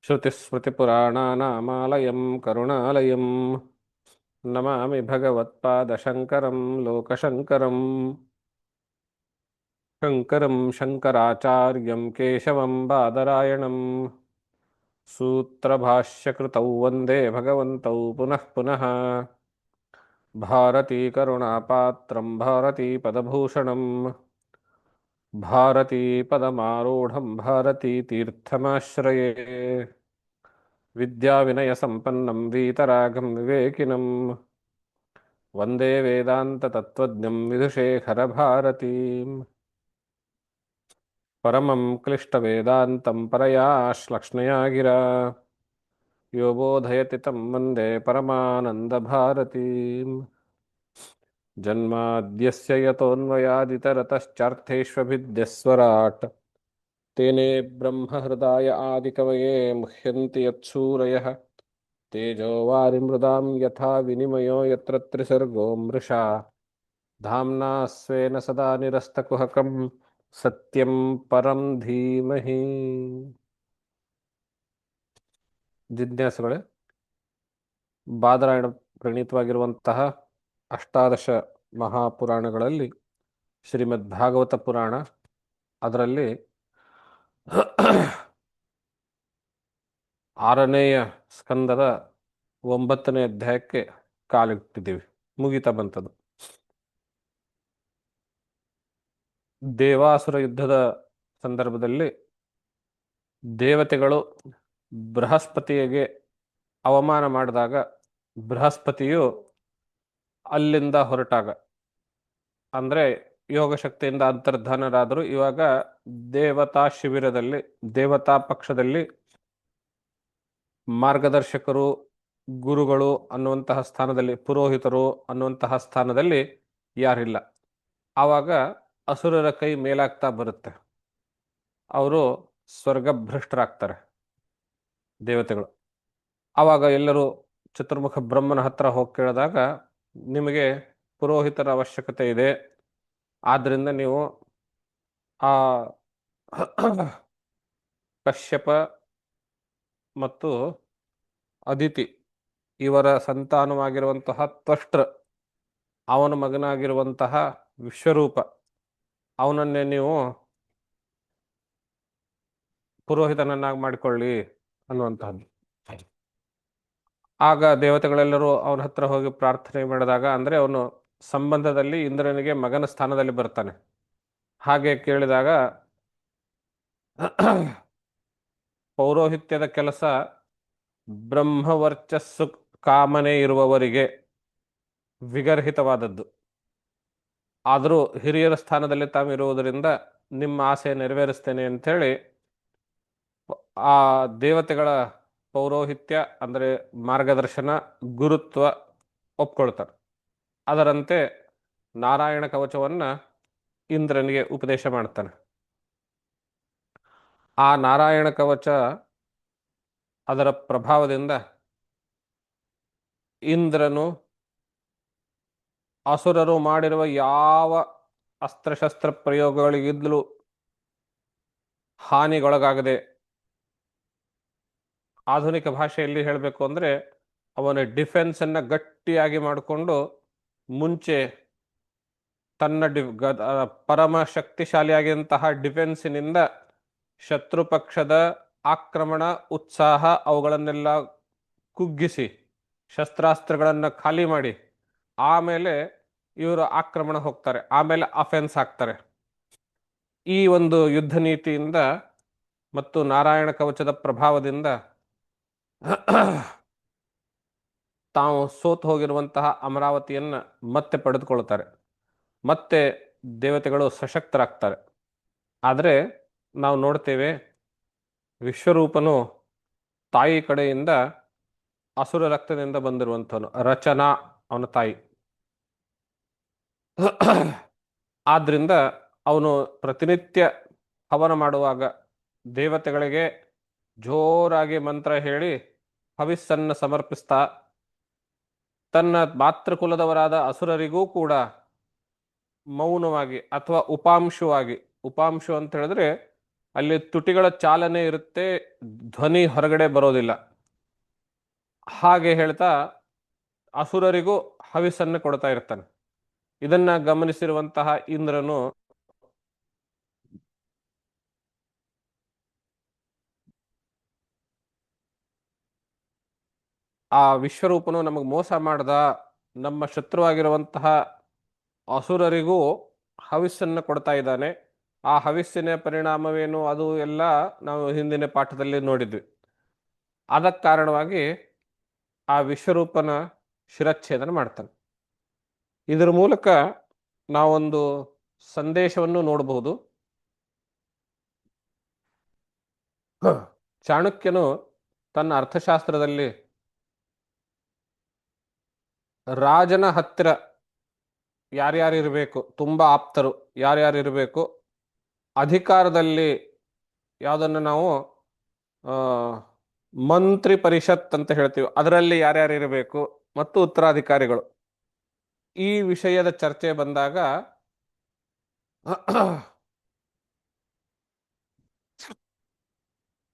श्रुतिस्मृतिपुराणानामालयं करुणालयं नमामि भगवत्पादशङ्करं लोकशङ्करम् शङ्करं शङ्कराचार्यं केशवं बादरायणं सूत्रभाष्यकृतौ वन्दे भगवन्तौ पुनः पुनः भारतीकरुणापात्रं भारतीपदभूषणं भारतीपदमारूढं भारतीतीर्थमाश्रये विद्याविनयसम्पन्नं वीतरागं विवेकिनं वन्दे वेदान्ततत्त्वज्ञं विधुशेखरभारतीम् परमं क्लिष्टवेदान्तं परया श्लक्ष्णया गिरा यो बोधयति तं वन्दे परमानन्दभारतीम् जन्माद्यस्य यतोऽन्वयादितरतश्चार्थेष्वभिद्यस्वराट् तेने ब्रह्महृदाय आदिकवये मुह्यन्ति यत्सूरयः तेजो वारिमृदां यथा विनिमयो यत्र त्रिसर्गो मृषा धाम्ना स्वेन सदा निरस्तकुहकं सत्यं परं धीमहि ಜಿಜ್ಞಾಸುಗಳೇ ಬಾದರಾಯಣ ಪ್ರಣೀತವಾಗಿರುವಂತಹ ಅಷ್ಟಾದಶ ಮಹಾಪುರಾಣಗಳಲ್ಲಿ ಶ್ರೀಮದ್ ಭಾಗವತ ಪುರಾಣ ಅದರಲ್ಲಿ 6ನೆಯ ಸ್ಕಂದದ 9ನೇ ಅಧ್ಯಾಯಕ್ಕೆ ಕಾಲಿಟ್ಟಿದ್ದೀವಿ. ಮುಗಿತಾ ಬಂತದು. ದೇವಾಸುರ ಯುದ್ಧದ ಸಂದರ್ಭದಲ್ಲಿ ದೇವತೆಗಳು ಬೃಹಸ್ಪತಿಗೆ ಅವಮಾನ ಮಾಡಿದಾಗ ಬೃಹಸ್ಪತಿಯು ಅಲ್ಲಿಂದ ಹೊರಟಾಗ ಅಂದರೆ ಯೋಗಶಕ್ತಿಯಿಂದ ಅಂತರ್ಧಾನರಾದರು. ಇವಾಗ ದೇವತಾ ಶಿಬಿರದಲ್ಲಿ ದೇವತಾ ಪಕ್ಷದಲ್ಲಿ ಮಾರ್ಗದರ್ಶಕರು ಗುರುಗಳು ಅನ್ನುವಂತಹ ಸ್ಥಾನದಲ್ಲಿ ಪುರೋಹಿತರು ಅನ್ನುವಂತಹ ಸ್ಥಾನದಲ್ಲಿ ಯಾರಿಲ್ಲ. ಆವಾಗ ಅಸುರರ ಕೈ ಮೇಲಾಗ್ತಾ ಬರುತ್ತೆ. ಅವರು ಸ್ವರ್ಗಭ್ರಷ್ಟರಾಗ್ತಾರೆ ದೇವತೆಗಳು. ಆವಾಗ ಎಲ್ಲರೂ ಚತುರ್ಮುಖ ಬ್ರಹ್ಮನ ಹತ್ರ ಹೋಗಿ ಕೇಳಿದಾಗ ನಿಮಗೆ ಪುರೋಹಿತರ ಅವಶ್ಯಕತೆ ಇದೆ, ಆದ್ದರಿಂದ ನೀವು ಆ ಕಶ್ಯಪ ಮತ್ತು ಅದಿತಿ ಇವರ ಸಂತಾನವಾಗಿರುವಂತಹ ತ್ವಷ್ಟ್ರ ಅವನ ಮಗನಾಗಿರುವಂತಹ ವಿಶ್ವರೂಪ ಅವನನ್ನೇ ನೀವು ಪುರೋಹಿತನನ್ನಾಗಿ ಮಾಡಿಕೊಳ್ಳಿ ಅನ್ನುವಂತಹದ್ದು. ಆಗ ದೇವತೆಗಳೆಲ್ಲರೂ ಅವನ ಹತ್ರ ಹೋಗಿ ಪ್ರಾರ್ಥನೆ ಮಾಡಿದಾಗ ಅಂದರೆ ಅವನು ಸಂಬಂಧದಲ್ಲಿ ಇಂದ್ರನಿಗೆ ಮಗನ ಸ್ಥಾನದಲ್ಲಿ ಬರ್ತಾನೆ. ಹಾಗೆ ಕೇಳಿದಾಗ ಪೌರೋಹಿತ್ಯದ ಕೆಲಸ ಬ್ರಹ್ಮವರ್ಚಸ್ಸು ಕಾಮನೆ ಇರುವವರಿಗೆ ವಿಗರ್ಹಿತವಾದದ್ದು. ಆದರೂ ಹಿರಿಯರ ಸ್ಥಾನದಲ್ಲಿ ತಾವಿರುವುದರಿಂದ ನಿಮ್ಮ ಆಸೆ ನೆರವೇರಿಸ್ತೇನೆ ಅಂಥೇಳಿ ಆ ದೇವತೆಗಳ ಪೌರೋಹಿತ್ಯ ಅಂದರೆ ಮಾರ್ಗದರ್ಶನ ಗುರುತ್ವ ಒಪ್ಕೊಳ್ತಾರೆ. ಅದರಂತೆ ನಾರಾಯಣ ಕವಚವನ್ನು ಇಂದ್ರನಿಗೆ ಉಪದೇಶ ಮಾಡ್ತಾನೆ. ಆ ನಾರಾಯಣ ಕವಚ ಅದರ ಪ್ರಭಾವದಿಂದ ಇಂದ್ರನು ಅಸುರರು ಮಾಡಿರುವ ಯಾವ ಅಸ್ತ್ರಶಸ್ತ್ರ ಪ್ರಯೋಗಗಳಿಗಿದ್ದರೂ ಹಾನಿಗೊಳಗಾಗದೆ, ಆಧುನಿಕ ಭಾಷೆಯಲ್ಲಿ ಹೇಳಬೇಕು ಅಂದರೆ ಅವನ ಡಿಫೆನ್ಸನ್ನು ಗಟ್ಟಿಯಾಗಿ ಮಾಡಿಕೊಂಡು ಮುಂಚೆ ತನ್ನ ಪರಮ ಶಕ್ತಿಶಾಲಿಯಾಗಿಂತಹ ಡಿಫೆನ್ಸಿನಿಂದ ಶತ್ರು ಪಕ್ಷದ ಆಕ್ರಮಣ ಉತ್ಸಾಹ ಅವುಗಳನ್ನೆಲ್ಲ ಕುಗ್ಗಿಸಿ ಶಸ್ತ್ರಾಸ್ತ್ರಗಳನ್ನು ಖಾಲಿ ಮಾಡಿ ಆಮೇಲೆ ಇವರು ಆಕ್ರಮಣ ಹೋಗ್ತಾರೆ, ಆಮೇಲೆ ಅಫೆನ್ಸ್ ಆಗ್ತಾರೆ. ಈ ಒಂದು ಯುದ್ಧ ನೀತಿಯಿಂದ ಮತ್ತು ನಾರಾಯಣ ಕವಚದ ಪ್ರಭಾವದಿಂದ ತಾವು ಸೋತು ಹೋಗಿರುವಂತಹ ಅಮರಾವತಿಯನ್ನು ಮತ್ತೆ ಪಡೆದುಕೊಳ್ತಾರೆ. ಮತ್ತೆ ದೇವತೆಗಳು ಸಶಕ್ತರಾಗ್ತಾರೆ. ಆದರೆ ನಾವು ನೋಡ್ತೇವೆ ವಿಶ್ವರೂಪನು ತಾಯಿ ಕಡೆಯಿಂದ ಅಸುರ ರಕ್ತದಿಂದ ಬಂದಿರುವಂಥವನು. ರಚನಾ ಅವನ ತಾಯಿ. ಆದ್ರಿಂದ ಅವನು ಪ್ರತಿನಿತ್ಯ ಹವನ ಮಾಡುವಾಗ ದೇವತೆಗಳಿಗೆ ಜೋರಾಗಿ ಮಂತ್ರ ಹೇಳಿ ಹವಿಸ್ಸನ್ನು ಸಮರ್ಪಿಸ್ತಾ ತನ್ನ ಮಾತೃಕುಲದವರಾದ ಅಸುರರಿಗೂ ಕೂಡ ಮೌನವಾಗಿ ಅಥವಾ ಉಪಾಂಶುವಾಗಿ, ಉಪಾಂಶು ಅಂತ ಹೇಳಿದ್ರೆ ಅಲ್ಲಿ ತುಟಿಗಳ ಚಾಲನೆ ಇರುತ್ತೆ, ಧ್ವನಿ ಹೊರಗಡೆ ಬರೋದಿಲ್ಲ. ಹಾಗೆ ಹೇಳ್ತಾ ಅಸುರರಿಗೂ ಹವಿಸ್ಸನ್ನು ಕೊಡ್ತಾ ಇರ್ತಾನೆ. ಇದನ್ನ ಗಮನಿಸಿರುವಂತಹ ಇಂದ್ರನು ಆ ವಿಶ್ವರೂಪನು ನಮಗೆ ಮೋಸ ಮಾಡ್ದ, ನಮ್ಮ ಶತ್ರುವಾಗಿರುವಂತಹ ಅಸುರರಿಗೂ ಹವಿಸ್ಸನ್ನು ಕೊಡ್ತಾ ಇದ್ದಾನೆ, ಆ ಹವಿಸ್ಸಿನ ಪರಿಣಾಮವೇನು ಅದು ಎಲ್ಲ ನಾವು ಹಿಂದಿನ ಪಾಠದಲ್ಲಿ ನೋಡಿದ್ವಿ. ಅದಕ್ಕೆ ಕಾರಣವಾಗಿ ಆ ವಿಶ್ವರೂಪನ ಶಿರಚ್ಛೇದನ ಮಾಡ್ತಾನೆ. ಇದರ ಮೂಲಕ ನಾವೊಂದು ಸಂದೇಶವನ್ನು ನೋಡಬಹುದು. ಚಾಣಕ್ಯನು ತನ್ನ ಅರ್ಥಶಾಸ್ತ್ರದಲ್ಲಿ ರಾಜನ ಹತ್ತಿರ ಯಾರ್ಯಾರು ಇರಬೇಕು, ತುಂಬಾ ಆಪ್ತರು ಯಾರ್ಯಾರು ಇರಬೇಕು, ಅಧಿಕಾರದಲ್ಲಿ ಯಾವುದನ್ನು ನಾವು ಮಂತ್ರಿ ಪರಿಷತ್ ಅಂತ ಹೇಳ್ತೀವಿ, ಅದರಲ್ಲಿ ಯಾರ್ಯಾರು ಇರಬೇಕು, ಮತ್ತು ಉತ್ತರಾಧಿಕಾರಿಗಳು, ಈ ವಿಷಯದ ಚರ್ಚೆ ಬಂದಾಗ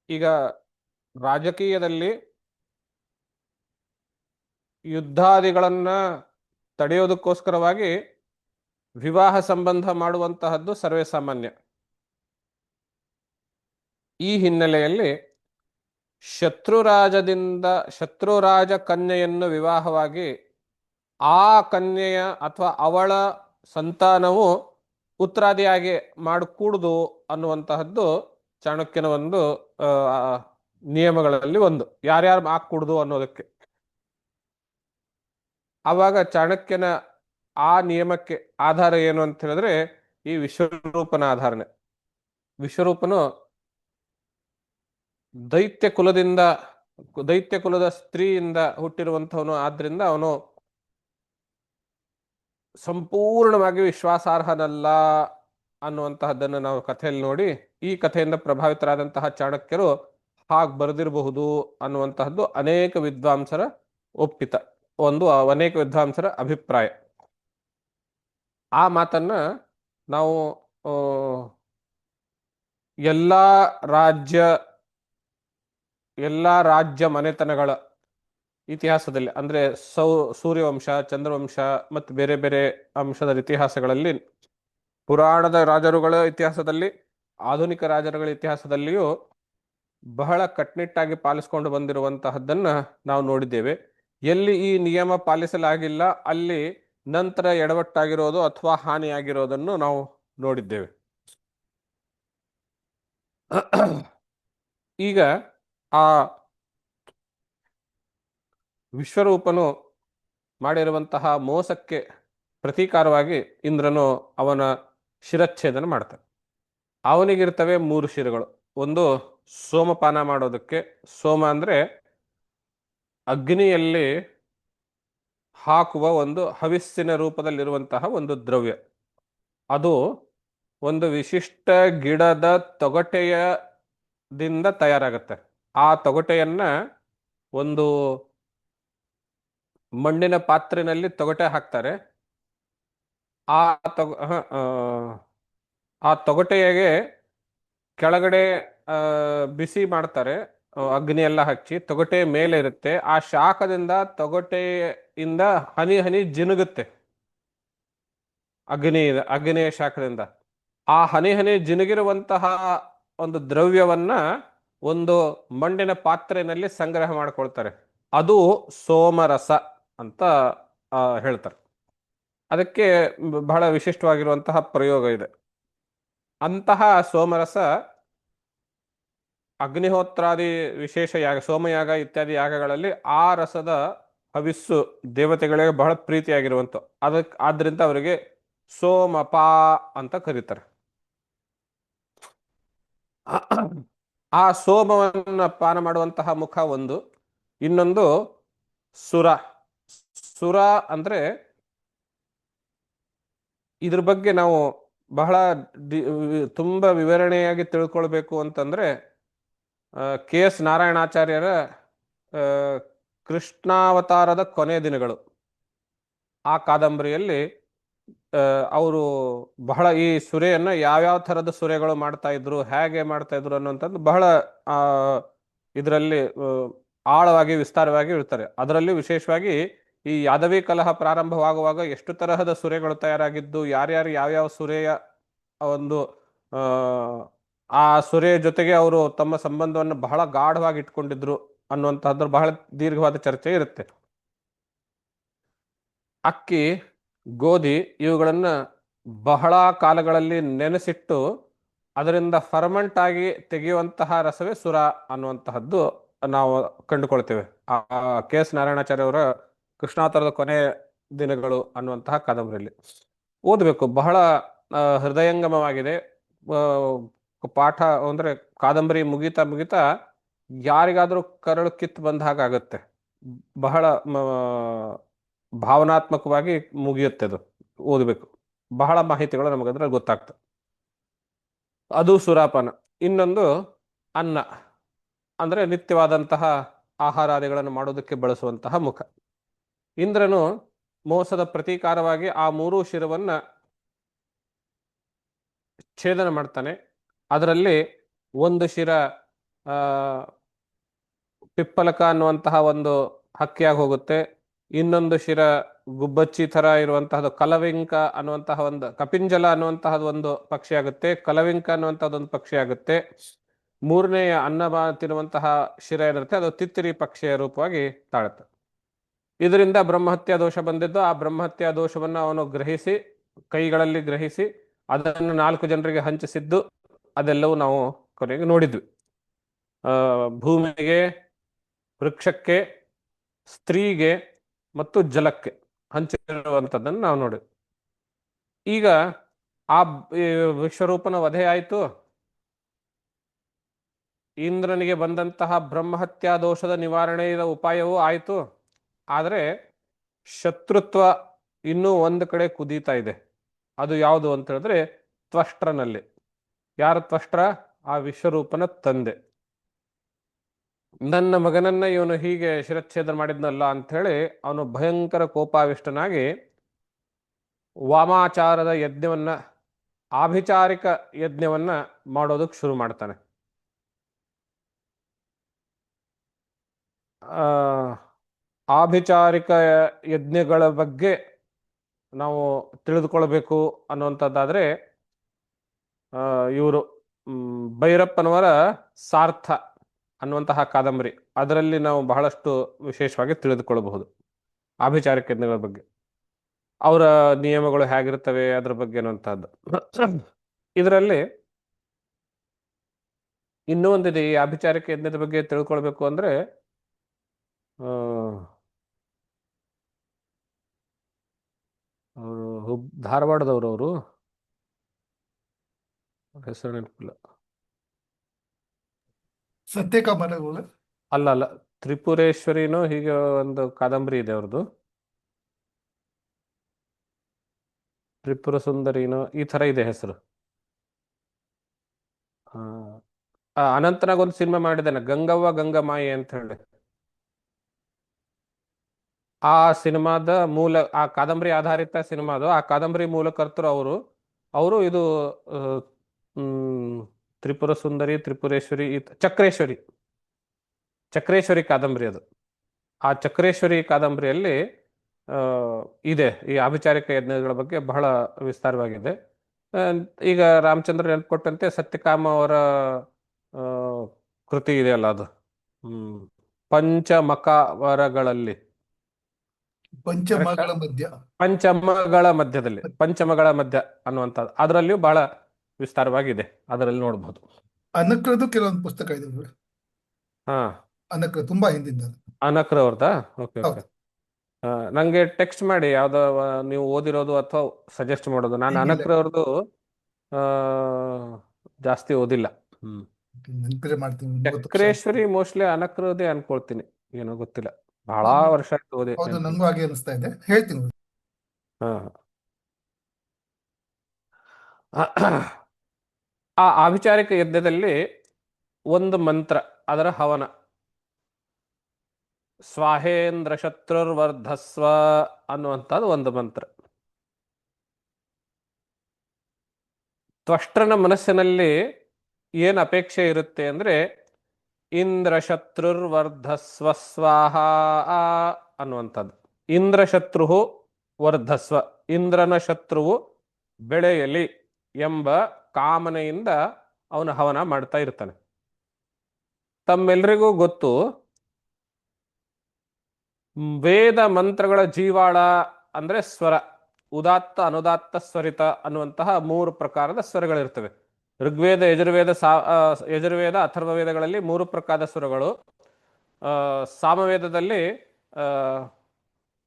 ಈಗ ರಾಜಕೀಯದಲ್ಲಿ ಯುದ್ಧಾದಿಗಳನ್ನ ತಡೆಯೋದಕ್ಕೋಸ್ಕರವಾಗಿ ವಿವಾಹ ಸಂಬಂಧ ಮಾಡುವಂತಹದ್ದು ಸರ್ವೇ ಸಾಮಾನ್ಯ. ಈ ಹಿನ್ನೆಲೆಯಲ್ಲಿ ಶತ್ರುರಾಜ ಕನ್ಯೆಯನ್ನು ವಿವಾಹವಾಗಿ ಆ ಕನ್ಯೆಯ ಅಥವಾ ಅವಳ ಸಂತಾನವು ಉತ್ತರಾದಿಯಾಗಿ ಮಾಡಿಕೂಡುದು ಅನ್ನುವಂತಹದ್ದು ಚಾಣಕ್ಯನ ಒಂದು ನಿಯಮಗಳಲ್ಲಿ ಒಂದು, ಯಾರ್ಯಾರು ಹಾಕೂಡುದು ಅನ್ನೋದಕ್ಕೆ. ಆವಾಗ ಚಾಣಕ್ಯನ ಆ ನಿಯಮಕ್ಕೆ ಆಧಾರ ಏನು ಅಂತ ಹೇಳಿದ್ರೆ ಈ ವಿಶ್ವರೂಪನ ಆಧಾರನೆ. ವಿಶ್ವರೂಪನು ದೈತ್ಯ ಕುಲದ ಸ್ತ್ರೀಯಿಂದ ಹುಟ್ಟಿರುವಂತವನು, ಆದ್ರಿಂದ ಅವನು ಸಂಪೂರ್ಣವಾಗಿ ವಿಶ್ವಾಸಾರ್ಹನಲ್ಲ ಅನ್ನುವಂತಹದ್ದನ್ನು ನಾವು ಕಥೆಯಲ್ಲಿ ನೋಡಿ, ಈ ಕಥೆಯಿಂದ ಪ್ರಭಾವಿತರಾದಂತಹ ಚಾಣಕ್ಯರು ಹಾಗೆ ಬರೆದಿರಬಹುದು ಅನ್ನುವಂತಹದ್ದು ಅನೇಕ ವಿದ್ವಾಂಸರ ಅನೇಕ ವಿದ್ವಾಂಸರ ಅಭಿಪ್ರಾಯ. ಆ ಮಾತನ್ನ ನಾವು ಎಲ್ಲಾ ರಾಜ್ಯ ಮನೆತನಗಳ ಇತಿಹಾಸದಲ್ಲಿ, ಅಂದ್ರೆ ಸೂರ್ಯವಂಶ, ಚಂದ್ರವಂಶ ಮತ್ತು ಬೇರೆ ಬೇರೆ ಅಂಶದ ಇತಿಹಾಸಗಳಲ್ಲಿ, ಪುರಾಣದ ರಾಜರುಗಳ ಇತಿಹಾಸದಲ್ಲಿ, ಆಧುನಿಕ ರಾಜರುಗಳ ಇತಿಹಾಸದಲ್ಲಿಯೂ ಬಹಳ ಕಟ್ಟುನಿಟ್ಟಾಗಿ ಪಾಲಿಸಿಕೊಂಡು ಬಂದಿರುವಂತಹದ್ದನ್ನ ನಾವು ನೋಡಿದ್ದೇವೆ. ಎಲ್ಲಿ ಈ ನಿಯಮ ಪಾಲಿಸಲಾಗಿಲ್ಲ ಅಲ್ಲಿ ನಂತರ ಎಡವಟ್ಟಾಗಿರೋದು ಅಥವಾ ಹಾನಿಯಾಗಿರೋದನ್ನು ನಾವು ನೋಡಿದ್ದೇವೆ. ಈಗ ಆ ವಿಶ್ವರೂಪನು ಮಾಡಿರುವಂತಹ ಮೋಸಕ್ಕೆ ಪ್ರತೀಕಾರವಾಗಿ ಇಂದ್ರನು ಅವನ ಶಿರಚ್ಛೇದನ ಮಾಡ್ತಾನೆ. ಅವನಿಗಿರ್ತವೆ 3 ಶಿರಗಳು. ಒಂದು ಸೋಮಪಾನ ಮಾಡೋದಕ್ಕೆ, ಸೋಮ ಅಂದ್ರೆ ಅಗ್ನಿಯಲ್ಲಿ ಹಾಕುವ ಒಂದು ಹವಿಸ್ಸಿನ ರೂಪದಲ್ಲಿರುವಂತಹ ಒಂದು ದ್ರವ್ಯ. ಅದು ಒಂದು ವಿಶಿಷ್ಟ ಗಿಡದ ತೊಗಟೆಯದಿಂದ ತಯಾರಾಗುತ್ತೆ. ಆ ತೊಗಟೆಯನ್ನ ಒಂದು ಮಣ್ಣಿನ ಪಾತ್ರೆನಲ್ಲಿ ತೊಗಟೆ ಹಾಕ್ತಾರೆ. ಆ ತೊಗಟೆಗೆ ಕೆಳಗಡೆ ಬಿಸಿ ಮಾಡ್ತಾರೆ, ಅಗ್ನಿ ಎಲ್ಲ ಹಚ್ಚಿ. ತೊಗಟೆ ಮೇಲೆ ಇರುತ್ತೆ, ಆ ಶಾಖದಿಂದ ತೊಗಟೆಯಿಂದ ಹನಿ ಹನಿ ಜಿನುಗುತ್ತೆ. ಅಗ್ನಿಯ ಶಾಖದಿಂದ ಆ ಹನಿ ಹನಿ ಜಿನುಗಿರುವಂತಹ ಒಂದು ದ್ರವ್ಯವನ್ನ ಒಂದು ಮಣ್ಣಿನ ಪಾತ್ರೆಯಲ್ಲಿ ಸಂಗ್ರಹ ಮಾಡ್ಕೊಳ್ತಾರೆ. ಅದು ಸೋಮರಸ ಅಂತ ಹೇಳ್ತಾರೆ. ಅದಕ್ಕೆ ಬಹಳ ವಿಶಿಷ್ಟವಾಗಿರುವಂತಹ ಪ್ರಯೋಗ ಇದೆ. ಅಂತಹ ಸೋಮರಸ ಅಗ್ನಿಹೋತ್ರಾದಿ ವಿಶೇಷ ಯಾಗ, ಸೋಮಯಾಗ ಇತ್ಯಾದಿ ಯಾಗಗಳಲ್ಲಿ ಆ ರಸದ ಹವಿಸ್ಸು ದೇವತೆಗಳಿಗೆ ಬಹಳ ಪ್ರೀತಿಯಾಗಿರುವಂತ, ಆದ್ರಿಂದ ಅವರಿಗೆ ಸೋಮಪಾ ಅಂತ ಕರೀತಾರೆ. ಆ ಸೋಮವನ್ನು ಪಾನ ಮಾಡುವಂತಹ ಮುಖ ಒಂದು. ಇನ್ನೊಂದು ಸುರ ಅಂದ್ರೆ ಇದ್ರ ಬಗ್ಗೆ ನಾವು ಬಹಳ ತುಂಬಾ ವಿವರಣೆಯಾಗಿ ತಿಳ್ಕೊಳ್ಬೇಕು ಅಂತಂದ್ರೆ KS ನಾರಾಯಣಾಚಾರ್ಯರ ಕೃಷ್ಣಾವತಾರದ ಕೊನೆ ದಿನಗಳು ಆ ಕಾದಂಬರಿಯಲ್ಲಿ ಅವರು ಬಹಳ ಈ ಸುರೆಯನ್ನ ಯಾವ್ಯಾವ ಥರದ ಸುರೆಗಳು ಮಾಡ್ತಾ ಇದ್ರು, ಹೇಗೆ ಮಾಡ್ತಾ ಇದ್ರು ಅನ್ನುವಂಥದ್ದು ಬಹಳ ಆ ಇದರಲ್ಲಿ ಆಳವಾಗಿ ವಿಸ್ತಾರವಾಗಿ ಇರ್ತಾರೆ. ಅದರಲ್ಲಿ ವಿಶೇಷವಾಗಿ ಈ ಯಾದವಿ ಕಲಹ ಪ್ರಾರಂಭವಾಗುವಾಗ ಎಷ್ಟು ತರಹದ ಸುರೆಗಳು ತಯಾರಾಗಿದ್ದು, ಯಾರ್ಯಾರು ಯಾವ್ಯಾವ ಸುರೆಯ ಒಂದು ಆ ಆ ಸುರೆಯ ಜೊತೆಗೆ ಅವರು ತಮ್ಮ ಸಂಬಂಧವನ್ನು ಬಹಳ ಗಾಢವಾಗಿ ಇಟ್ಕೊಂಡಿದ್ರು ಅನ್ನುವಂತಹದ್ರ ಬಹಳ ದೀರ್ಘವಾದ ಚರ್ಚೆ ಇರುತ್ತೆ. ಅಕ್ಕಿ, ಗೋಧಿ ಇವುಗಳನ್ನ ಬಹಳ ಕಾಲಗಳಲ್ಲಿ ನೆನೆಸಿಟ್ಟು ಅದರಿಂದ ಫರ್ಮೆಂಟ್ ಆಗಿ ತೆಗೆಯುವಂತಹ ರಸವೇ ಸುರ ಅನ್ನುವಂತಹದ್ದು ನಾವು ಕಂಡುಕೊಳ್ತೇವೆ. ಆ ಕೆ ಎಸ್ ನಾರಾಯಣಾಚಾರ್ಯ ಅವರ ಕೃಷ್ಣಾವತಾರದ ಕೊನೆ ದಿನಗಳು ಅನ್ನುವಂತಹ ಕಾದಂಬರಿಯಲ್ಲಿ ಓದಬೇಕು. ಬಹಳ ಹೃದಯಂಗಮವಾಗಿದೆ. ಪಾಠ ಅಂದ್ರೆ ಕಾದಂಬರಿ ಮುಗಿತಾ ಮುಗಿತಾ ಯಾರಿಗಾದ್ರೂ ಕರಳು ಕಿತ್ತು ಬಂದ ಹಾಗಾಗತ್ತೆ. ಬಹಳ ಭಾವನಾತ್ಮಕವಾಗಿ ಮುಗಿಯುತ್ತೆ ಅದು. ಓದಬೇಕು. ಬಹಳ ಮಾಹಿತಿಗಳು ನಮಗದ್ರಲ್ಲಿ ಗೊತ್ತಾಗ್ತದೆ. ಅದು ಸುರಾಪಾನ. ಇನ್ನೊಂದು ಅನ್ನ, ಅಂದ್ರೆ ನಿತ್ಯವಾದಂತಹ ಆಹಾರಾದಿಗಳನ್ನು ಮಾಡೋದಕ್ಕೆ ಬಳಸುವಂತಹ ಮುಖ. ಇಂದ್ರನು ಮೋಸದ ಪ್ರತೀಕಾರವಾಗಿ ಆ ಮೂರೂ ಶಿರವನ್ನ ಛೇದನ ಮಾಡ್ತಾನೆ. ಅದರಲ್ಲಿ ಒಂದು ಶಿರ ಪಿಪ್ಪಲಕ ಅನ್ನುವಂತಹ ಒಂದು ಹಕ್ಕಿಯಾಗಿ ಹೋಗುತ್ತೆ. ಇನ್ನೊಂದು ಶಿರ ಗುಬ್ಬಚ್ಚಿ ತರ ಇರುವಂತಹದ್ದು ಕಲವಿಂಕ ಅನ್ನುವಂತಹ ಒಂದು, ಕಪಿಂಜಲ ಅನ್ನುವಂತಹದ್ದು ಒಂದು ಪಕ್ಷಿ ಆಗುತ್ತೆ. ಕಲವಿಂಕ ಅನ್ನುವಂತಹದ್ದು ಒಂದು ಪಕ್ಷಿ ಆಗುತ್ತೆ. ಮೂರನೆಯ ಅನ್ನ ತಿನ್ನುವಂತಹ ಶಿರ ಏನಿರುತ್ತೆ ಅದು ತಿತ್ತಿರಿ ಪಕ್ಷಿಯ ರೂಪವಾಗಿ ತಾಳುತ್ತೆ. ಇದರಿಂದ ಬ್ರಹ್ಮಹತ್ಯಾ ದೋಷ ಬಂದಿದ್ದು, ಆ ಬ್ರಹ್ಮಹತ್ಯಾ ದೋಷವನ್ನು ಅವನು ಗ್ರಹಿಸಿ, ಕೈಗಳಲ್ಲಿ ಗ್ರಹಿಸಿ ಅದನ್ನು 4 ಜನರಿಗೆ ಹಂಚಿಸಿದ್ದು ಅದೆಲ್ಲವೂ ನಾವು ಕೊನೆಗೆ ನೋಡಿದ್ವಿ. ಭೂಮಿಗೆ, ವೃಕ್ಷಕ್ಕೆ, ಸ್ತ್ರೀಗೆ ಮತ್ತು ಜಲಕ್ಕೆ ಹಂಚಿರುವಂಥದ್ದನ್ನು ನಾವು ನೋಡಿದ್ವಿ. ಈಗ ಆ ವಿಶ್ವರೂಪನ ವಧೆ ಆಯಿತು. ಇಂದ್ರನಿಗೆ ಬಂದಂತಹ ಬ್ರಹ್ಮಹತ್ಯಾ ದೋಷದ ನಿವಾರಣೆಯ ಉಪಾಯವೂ ಆಯಿತು. ಆದರೆ ಶತ್ರುತ್ವ ಇನ್ನೂ ಒಂದು ಕಡೆ ಕುದೀತಾ ಇದೆ. ಅದು ಯಾವುದು ಅಂತ ಹೇಳಿದ್ರೆ ತ್ವಷ್ಟ್ರನಲ್ಲಿ. ಯಾರು ತ್ವಷ್ಟ್ರ? ಆ ವಿಶ್ವರೂಪನ ತಂದೆ. ನನ್ನ ಮಗನನ್ನ ಇವನು ಹೀಗೆ ಶಿರಚ್ಛೇದನ ಮಾಡಿದ್ನಲ್ಲ ಅಂತ ಹೇಳಿ ಅವನು ಭಯಂಕರ ಕೋಪಾವಿಷ್ಟನಾಗಿ ವಾಮಾಚಾರದ ಯಜ್ಞವನ್ನ, ಆಭಿಚಾರಿಕ ಯಜ್ಞವನ್ನ ಮಾಡೋದಕ್ಕೆ ಶುರು ಮಾಡ್ತಾನೆ. ಆಭಿಚಾರಿಕ ಯಜ್ಞಗಳ ಬಗ್ಗೆ ನಾವು ತಿಳಿದುಕೊಳ್ಬೇಕು ಅನ್ನುವಂಥದ್ದಾದ್ರೆ ಇವರು ಭೈರಪ್ಪನವರ ಸಾರ್ಥ ಅನ್ನುವಂತಹ ಕಾದಂಬರಿ, ಅದರಲ್ಲಿ ನಾವು ಬಹಳಷ್ಟು ವಿಶೇಷವಾಗಿ ತಿಳಿದುಕೊಳ್ಳಬಹುದು ಆಭಿಚಾರಿಕ ಯಜ್ಞಗಳ ಬಗ್ಗೆ, ಅವರ ನಿಯಮಗಳು ಹೇಗಿರ್ತವೆ ಅದ್ರ ಬಗ್ಗೆ ಅನ್ನುವಂಥದ್ದು. ಇದರಲ್ಲಿ ಇನ್ನೂ ಒಂದಿದೆ. ಈ ಆಭಿಚಾರಿಕ ಯಜ್ಞದ ಬಗ್ಗೆ ತಿಳ್ಕೊಳ್ಬೇಕು ಅಂದ್ರೆ ಅವರು ಧಾರವಾಡದವರು, ಅವರು ಹೆಸರು ನೆನಪಿಲ್ಲ. ಸತ್ಯಕಾಮರಗಳು ಅಲ್ಲ ಅಲ್ಲ, ತ್ರಿಪುರೇಶ್ವರಿನೂ ಹೀಗೆ ಒಂದು ಕಾದಂಬರಿ ಇದೆ ಅವ್ರದ್ದು. ತ್ರಿಪುರ ಸುಂದರಿನೋ ಈ ತರ ಇದೆ ಹೆಸರು. ಅನಂತನಾಗ ಒಂದು ಸಿನಿಮಾ ಮಾಡಿದ್ದಾನೆ, ಗಂಗವ್ವ ಗಂಗಮಾಯಿ ಅಂತ ಹೇಳಿ. ಆ ಸಿನಿಮಾದ ಮೂಲ, ಆ ಕಾದಂಬರಿ ಆಧಾರಿತ ಸಿನಿಮಾ ಅದು. ಆ ಕಾದಂಬರಿ ಮೂಲಕರ್ತರು ಅವರು. ಅವರು ಇದು ತ್ರಿಪುರ ಸುಂದರಿ, ತ್ರಿಪುರೇಶ್ವರಿ, ಚಕ್ರೇಶ್ವರಿ, ಚಕ್ರೇಶ್ವರಿ ಕಾದಂಬರಿ ಅದು. ಆ ಚಕ್ರೇಶ್ವರಿ ಕಾದಂಬರಿಯಲ್ಲಿ ಇದೆ ಈ ಆಭಿಚಾರಿಕ ಯಜ್ಞಗಳ ಬಗ್ಗೆ ಬಹಳ ವಿಸ್ತಾರವಾಗಿದೆ. ಈಗ ರಾಮಚಂದ್ರ ನೆನಪುಕೊಟ್ಟಂತೆ ಸತ್ಯಕಾಮ ಅವರ ಕೃತಿ ಇದೆಯಲ್ಲ ಅದು, ಪಂಚಮಕವರಗಳಲ್ಲಿ, ಪಂಚಮಗಳ ಮಧ್ಯ, ಪಂಚಮಗಳ ಮಧ್ಯದಲ್ಲಿ, ಪಂಚಮಗಳ ಮಧ್ಯ ಅನ್ನುವಂಥದ್ದು, ಅದರಲ್ಲಿಯೂ ಬಹಳ ವಿಸ್ತಾರವಾಗಿದೆ. ಅದರಲ್ಲಿ ನೋಡಬಹುದು. ಅನಕ್ರದ್ದು ಕೆಲವೊಂದು ಪುಸ್ತಕ ಇದೆ. ಹಾ, ಅನಕ್ರ ತುಂಬಾ ಹಿಂದಿಂದ. ಅನಕ್ರ ಅವ್ರದಾ? Okay okay. ನಂಗೆ ಟೆಕ್ಸ್ಟ್ ಮಾಡಿ ಯಾವ್ದೋ ನೀವು ಓದಿರೋದು ಅಥವಾ ಸಜೆಸ್ಟ್ ಮಾಡೋದು. ನಾನು ಅನಕ್ರ ಅವ್ರದ್ದು ಜಾಸ್ತಿ ಓದಿಲ್ಲ. ಚಕ್ರೇಶ್ವರಿ ಮೋಸ್ಟ್ಲಿ ಅನಕ್ರದೇ ಅನ್ಕೊಳ್ತೀನಿ, ಏನೋ ಗೊತ್ತಿಲ್ಲ, ಬಹಳ ವರ್ಷ ಆಯ್ತು ಓದಿ. ಹೌದು, ನಂಗೂ ಹಾಗೆ ಅನಿಸ್ತಾ ಇದೆ, ಹೇಳ್ತೀನಿ. ಆ ಆಭಿಚಾರಿಕ ಯಜ್ಞದಲ್ಲಿ ಒಂದು ಮಂತ್ರ, ಅದರ ಹವನ, ಸ್ವಾಹೇಂದ್ರ ಶತ್ರುರ್ವರ್ಧಸ್ವ ಅನ್ನುವಂಥದ್ದು ಒಂದು ಮಂತ್ರ. ತ್ವಷ್ಟೃನ ಮನಸ್ಸಿನಲ್ಲಿ ಏನು ಅಪೇಕ್ಷೆ ಇರುತ್ತೆ ಅಂದ್ರೆ ಇಂದ್ರ ಶತ್ರುರ್ವರ್ಧಸ್ವ ಸ್ವಾಹ ಅನ್ನುವಂಥದ್ದು. ಇಂದ್ರ ಶತ್ರು ವರ್ಧಸ್ವ, ಇಂದ್ರನ ಶತ್ರುವು ಬೆಳೆಯಲಿ ಎಂಬ ಕಾಮನೆಯಿಂದ ಅವನು ಹವನ ಮಾಡ್ತಾ ಇರ್ತಾನೆ. ತಮ್ಮೆಲ್ಲರಿಗೂ ಗೊತ್ತು, ವೇದ ಮಂತ್ರಗಳ ಜೀವಾಳ ಅಂದ್ರೆ ಸ್ವರ. ಉದಾತ್ತ, ಅನುದಾತ್ತ, ಸ್ವರಿತ ಅನ್ನುವಂತಹ 3 ಪ್ರಕಾರದ ಸ್ವರಗಳಿರ್ತವೆ. ಋಗ್ವೇದ, ಯಜುರ್ವೇದ, ಯಜುರ್ವೇದ, ಅಥರ್ವವೇದಗಳಲ್ಲಿ 3 ಪ್ರಕಾರದ ಸ್ವರಗಳು. ಸಾಮವೇದದಲ್ಲಿ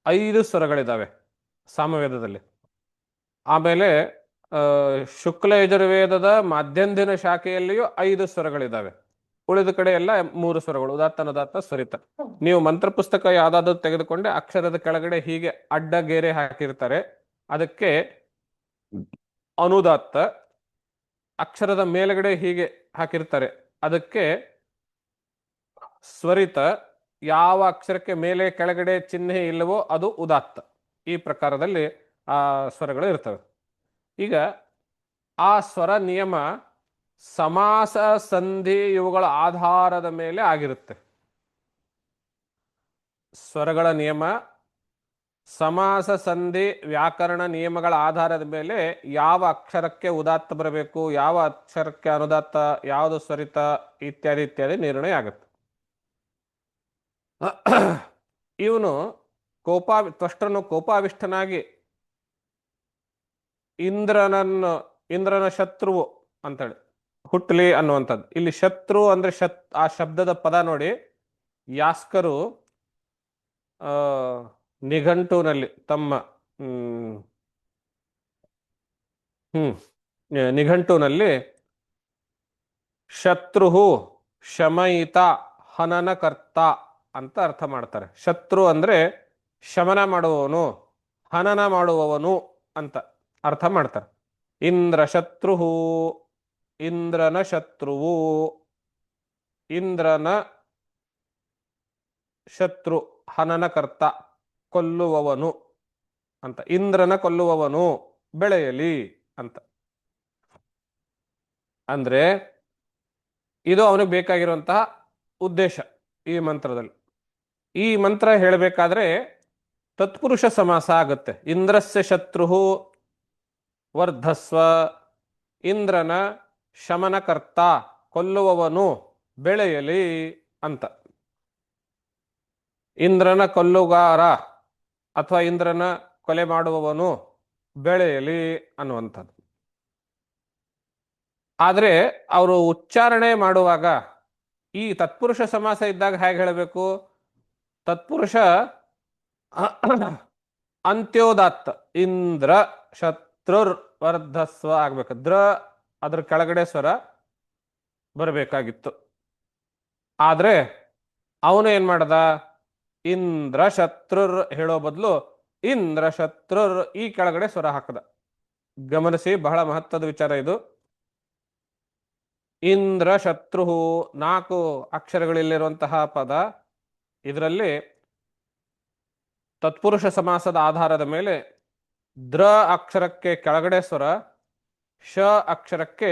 5 ಸ್ವರಗಳಿದ್ದಾವೆ ಸಾಮವೇದದಲ್ಲಿ. ಆಮೇಲೆ ಶುಕ್ಲ ಯಜುರ್ವೇದದ ಮಾಧ್ಯಂದಿನ ಶಾಖೆಯಲ್ಲಿಯೂ 5 ಸ್ವರಗಳಿದ್ದಾವೆ. ಉಳಿದ ಕಡೆ ಎಲ್ಲ 3 ಸ್ವರಗಳು, ಉದಾತ್ತ, ಅನುದಾತ್ತ, ಸ್ವರಿತ. ನೀವು ಮಂತ್ರ ಪುಸ್ತಕ ಯಾವ್ದಾದ್ರು ತೆಗೆದುಕೊಂಡೆ ಅಕ್ಷರದ ಕೆಳಗಡೆ ಹೀಗೆ ಅಡ್ಡ ಗೆರೆ ಹಾಕಿರ್ತಾರೆ, ಅದಕ್ಕೆ ಅನುದಾತ್ತ. ಅಕ್ಷರದ ಮೇಲ್ಗಡೆ ಹೀಗೆ ಹಾಕಿರ್ತಾರೆ, ಅದಕ್ಕೆ ಸ್ವರಿತ. ಯಾವ ಅಕ್ಷರಕ್ಕೆ ಮೇಲೆ ಕೆಳಗಡೆ ಚಿಹ್ನೆ ಇಲ್ಲವೋ ಅದು ಉದಾತ್ತ. ಈ ಪ್ರಕಾರದಲ್ಲಿ ಆ ಸ್ವರಗಳು ಇರ್ತವೆ. ಈಗ ಆ ಸ್ವರ ನಿಯಮ ಸಮಾಸ, ಸಂಧಿ ಇವುಗಳ ಆಧಾರದ ಮೇಲೆ ಆಗಿರುತ್ತೆ. ಸ್ವರಗಳ ನಿಯಮ ಸಮಾಸ, ಸಂಧಿ, ವ್ಯಾಕರಣ ನಿಯಮಗಳ ಆಧಾರದ ಮೇಲೆ ಯಾವ ಅಕ್ಷರಕ್ಕೆ ಉದಾತ್ತ ಬರಬೇಕು, ಯಾವ ಅಕ್ಷರಕ್ಕೆ ಅನುದಾತ್ತ, ಯಾವುದು ಸ್ವರಿತ ಇತ್ಯಾದಿ ಇತ್ಯಾದಿ ನಿರ್ಣಯ ಆಗುತ್ತೆ. ಇವನು ತ್ವಷ್ಟೃನು ಕೋಪಾವಿಷ್ಟನಾಗಿ ಇಂದ್ರನ ಶತ್ರುವು ಅಂತೇಳಿ ಹುಟ್ಟಲಿ ಅನ್ನುವಂಥದ್ದು. ಇಲ್ಲಿ ಶತ್ರು ಅಂದ್ರೆ ಆ ಶಬ್ದದ ಪದ ನೋಡಿ, ಯಾಸ್ಕರು ನಿಘಂಟುನಲ್ಲಿ ತಮ್ಮ ನಿಘಂಟುನಲ್ಲಿ ಶತ್ರು ಶಮಯಿತ ಹನನಕರ್ತ ಅಂತ ಅರ್ಥ ಮಾಡ್ತಾರೆ. ಶತ್ರು ಅಂದ್ರೆ ಶಮನ ಮಾಡುವವನು, ಹನನ ಮಾಡುವವನು ಅಂತ ಅರ್ಥ ಮಾಡ್ತಾರೆ. ಇಂದ್ರ ಶತ್ರು, ಇಂದ್ರನ ಶತ್ರುವು, ಇಂದ್ರನ ಶತ್ರು ಹನನಕರ್ತ, ಕೊಲ್ಲುವವನು ಅಂತ. ಇಂದ್ರನ ಕೊಲ್ಲುವವನು ಬೆಳೆಯಲಿ ಅಂತ. ಅಂದ್ರೆ ಇದು ಅವನಿಗೆ ಬೇಕಾಗಿರುವಂತಹ ಉದ್ದೇಶ ಈ ಮಂತ್ರದಲ್ಲಿ. ಈ ಮಂತ್ರ ಹೇಳಬೇಕಾದ್ರೆ ತತ್ಪುರುಷ ಸಮಾಸ ಆಗುತ್ತೆ. ಇಂದ್ರಸ್ಯ ಶತ್ರು ವರ್ಧಸ್ವ, ಇಂದ್ರನ ಶಮನಕರ್ತ ಕೊಲ್ಲುವವನು ಬೆಳೆಯಲಿ ಅಂತ. ಇಂದ್ರನ ಕೊಲ್ಲುಗಾರ ಅಥವಾ ಇಂದ್ರನ ಕೊಲೆ ಮಾಡುವವನು ಬೆಳೆಯಲಿ ಅನ್ನುವಂಥದ್ದು. ಆದರೆ ಅವರು ಉಚ್ಚಾರಣೆ ಮಾಡುವಾಗ ಈ ತತ್ಪುರುಷ ಸಮಾಸ ಇದ್ದಾಗ ಹೇಗೆ ಹೇಳಬೇಕು? ತತ್ಪುರುಷ ಅಂತ್ಯೋದಾತ್ತ, ಇಂದ್ರ ಶತ್ರುರ್ ವರ್ಧಸ್ವ ಆಗ್ಬೇಕು. ಅದ್ರ ಕೆಳಗಡೆ ಸ್ವರ ಬರಬೇಕಾಗಿತ್ತು. ಆದ್ರೆ ಅವನು ಏನ್ ಮಾಡ್ದ? ಇಂದ್ರ ಶತ್ರುರ್ ಹೇಳೋ ಬದಲು ಇಂದ್ರ ಶತ್ರುರ್ ಈ ಕೆಳಗಡೆ ಸ್ವರ ಹಾಕದ. ಗಮನಿಸಿ, ಬಹಳ ಮಹತ್ವದ ವಿಚಾರ ಇದು. ಇಂದ್ರ ಶತ್ರು 4 ಅಕ್ಷರಗಳಲ್ಲಿರುವಂತಹ ಪದ. ಇದರಲ್ಲಿ ತತ್ಪುರುಷ ಸಮಾಸದ ಆಧಾರದ ಮೇಲೆ ದ್ರ ಅಕ್ಷರಕ್ಕೆ ಕೆಳಗಡೆ ಸ್ವರ, ಶ ಅಕ್ಷರಕ್ಕೆ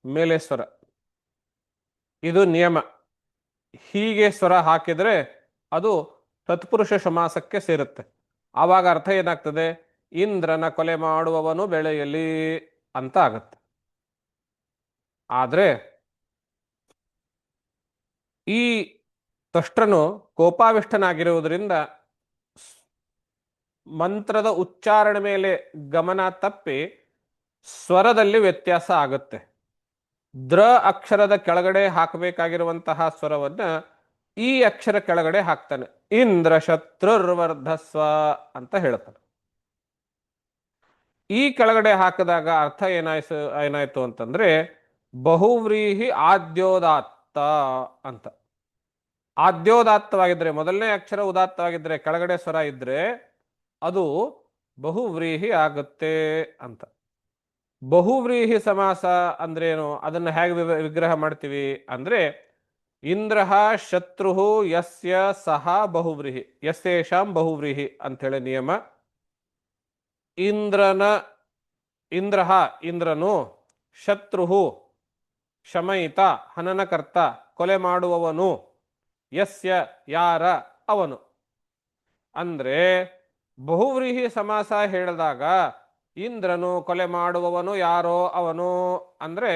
ಮೇಲೆ ಸ್ವರ. ಇದು ನಿಯಮ. ಹೀಗೆ ಸ್ವರ ಹಾಕಿದ್ರೆ ಅದು ತತ್ಪುರುಷ ಸಮಾಸಕ್ಕೆ ಸೇರುತ್ತೆ. ಆವಾಗ ಅರ್ಥ ಏನಾಗ್ತದೆ? ಇಂದ್ರನ ಕೊಲೆ ಮಾಡುವವನು ಬೆಳೆಯಲಿ ಅಂತ ಆಗತ್ತೆ. ಆದ್ರೆ ಈ ತ್ವಷ್ಟೃನು ಕೋಪಾವಿಷ್ಟನಾಗಿರುವುದರಿಂದ ಮಂತ್ರದ ಉಚ್ಚಾರಣೆ ಮೇಲೆ ಗಮನ ತಪ್ಪಿ ಸ್ವರದಲ್ಲಿ ವ್ಯತ್ಯಾಸ ಆಗುತ್ತೆ. ದ್ರ ಅಕ್ಷರದ ಕೆಳಗಡೆ ಹಾಕಬೇಕಾಗಿರುವಂತಹ ಸ್ವರವನ್ನ ಈ ಅಕ್ಷರ ಕೆಳಗಡೆ ಹಾಕ್ತಾನೆ. ಇಂದ್ರ ಶತ್ರುರ್ವರ್ಧಸ್ವ ಅಂತ ಹೇಳ್ತಾನೆ. ಈ ಕೆಳಗಡೆ ಹಾಕಿದಾಗ ಅರ್ಥ ಏನಾಯ್ತು ಅಂತಂದ್ರೆ ಬಹುವ್ರೀಹಿ ಆದ್ಯೋದಾತ್ತ ಅಂತ. ಆದ್ಯೋದಾತ್ತವಾಗಿದ್ರೆ, ಮೊದಲನೇ ಅಕ್ಷರ ಉದಾತ್ತವಾಗಿದ್ರೆ, ಕೆಳಗಡೆ ಸ್ವರ ಇದ್ರೆ ಅದು ಬಹುವ್ರೀಹಿ ಆಗುತ್ತೆ ಅಂತ. ಬಹುವ್ರೀಹಿ ಸಮಾಸ ಅಂದ್ರೇನು? ಅದನ್ನು ಹೇಗೆ ವಿಗ್ರಹ ಮಾಡ್ತೀವಿ ಅಂದ್ರೆ ಇಂದ್ರ ಶತ್ರು ಯಸ್ಯ ಸಹ ಬಹುವ್ರೀಹಿ, ಯಸ್ಯೇಷಾಂ ಬಹುವ್ರೀಹಿ ಅಂಥೇಳಿ ನಿಯಮ. ಇಂದ್ರನು ಶತ್ರುಹು ಶಮಯಿತ ಹನನಕರ್ತ ಕೊಲೆ ಮಾಡುವವನು ಯಸ್ಯ ಯಾರ ಅವನು. ಅಂದ್ರೆ ಬಹುವ್ರೀಹಿ ಸಮಾಸ ಹೇಳಿದಾಗ ಇಂದ್ರನು ಕೊಲೆ ಮಾಡುವವನು ಯಾರೋ ಅವನು ಅಂದ್ರೆ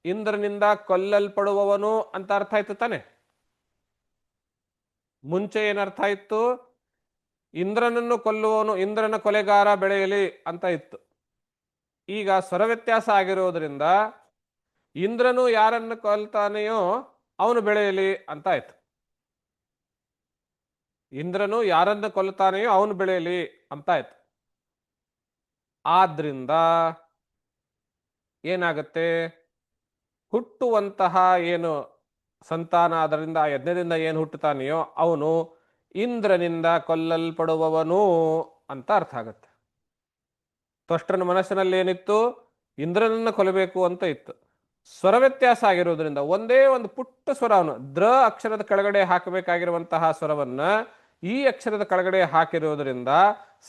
ಇಂದ್ರನಿಂದ ಕೊಲ್ಲಲ್ಪಡುವವನು ಅಂತ ಅರ್ಥ ಆಯ್ತು ತಾನೆ. ಮುಂಚೆ ಏನರ್ಥ ಇತ್ತು? ಇಂದ್ರನನ್ನು ಕೊಲ್ಲುವವನು, ಇಂದ್ರನ ಕೊಲೆಗಾರ ಬೆಳೆಯಲಿ ಅಂತ ಇತ್ತು. ಈಗ ಸ್ವರ ವ್ಯತ್ಯಾಸ ಆಗಿರೋದ್ರಿಂದ ಇಂದ್ರನು ಯಾರನ್ನು ಕೊಲ್ತಾನೆಯೋ ಅವನು ಬೆಳೆಯಲಿ ಅಂತ ಆಯ್ತು. ಇಂದ್ರನು ಯಾರನ್ನು ಕೊಲ್ತಾನೆಯೋ ಅವನು ಬೆಳೆಯಲಿ ಅಂತ ಆಯ್ತು. ಆದ್ರಿಂದ ಏನಾಗುತ್ತೆ? ಹುಟ್ಟುವಂತಹ ಏನು ಸಂತಾನ, ಅದರಿಂದ ಆ ಯಜ್ಞದಿಂದ ಏನು ಹುಟ್ಟುತ್ತಾನೆಯೋ ಅವನು ಇಂದ್ರನಿಂದ ಕೊಲ್ಲಲ್ಪಡುವವನು ಅಂತ ಅರ್ಥ ಆಗತ್ತೆ. ತ್ವಷ್ಟನ ಮನಸ್ಸಿನಲ್ಲಿ ಏನಿತ್ತು? ಇಂದ್ರನನ್ನ ಕೊಲ್ಲಬೇಕು ಅಂತ ಇತ್ತು. ಸ್ವರ ವ್ಯತ್ಯಾಸ ಆಗಿರೋದ್ರಿಂದ ಒಂದೇ ಒಂದು ಪುಟ್ಟ ಸ್ವರ, ಅವನು ದ್ರ ಅಕ್ಷರದ ಕೆಳಗಡೆ ಹಾಕಬೇಕಾಗಿರುವಂತಹ ಸ್ವರವನ್ನ ಈ ಅಕ್ಷರದ ಕೆಳಗಡೆ ಹಾಕಿರುವುದರಿಂದ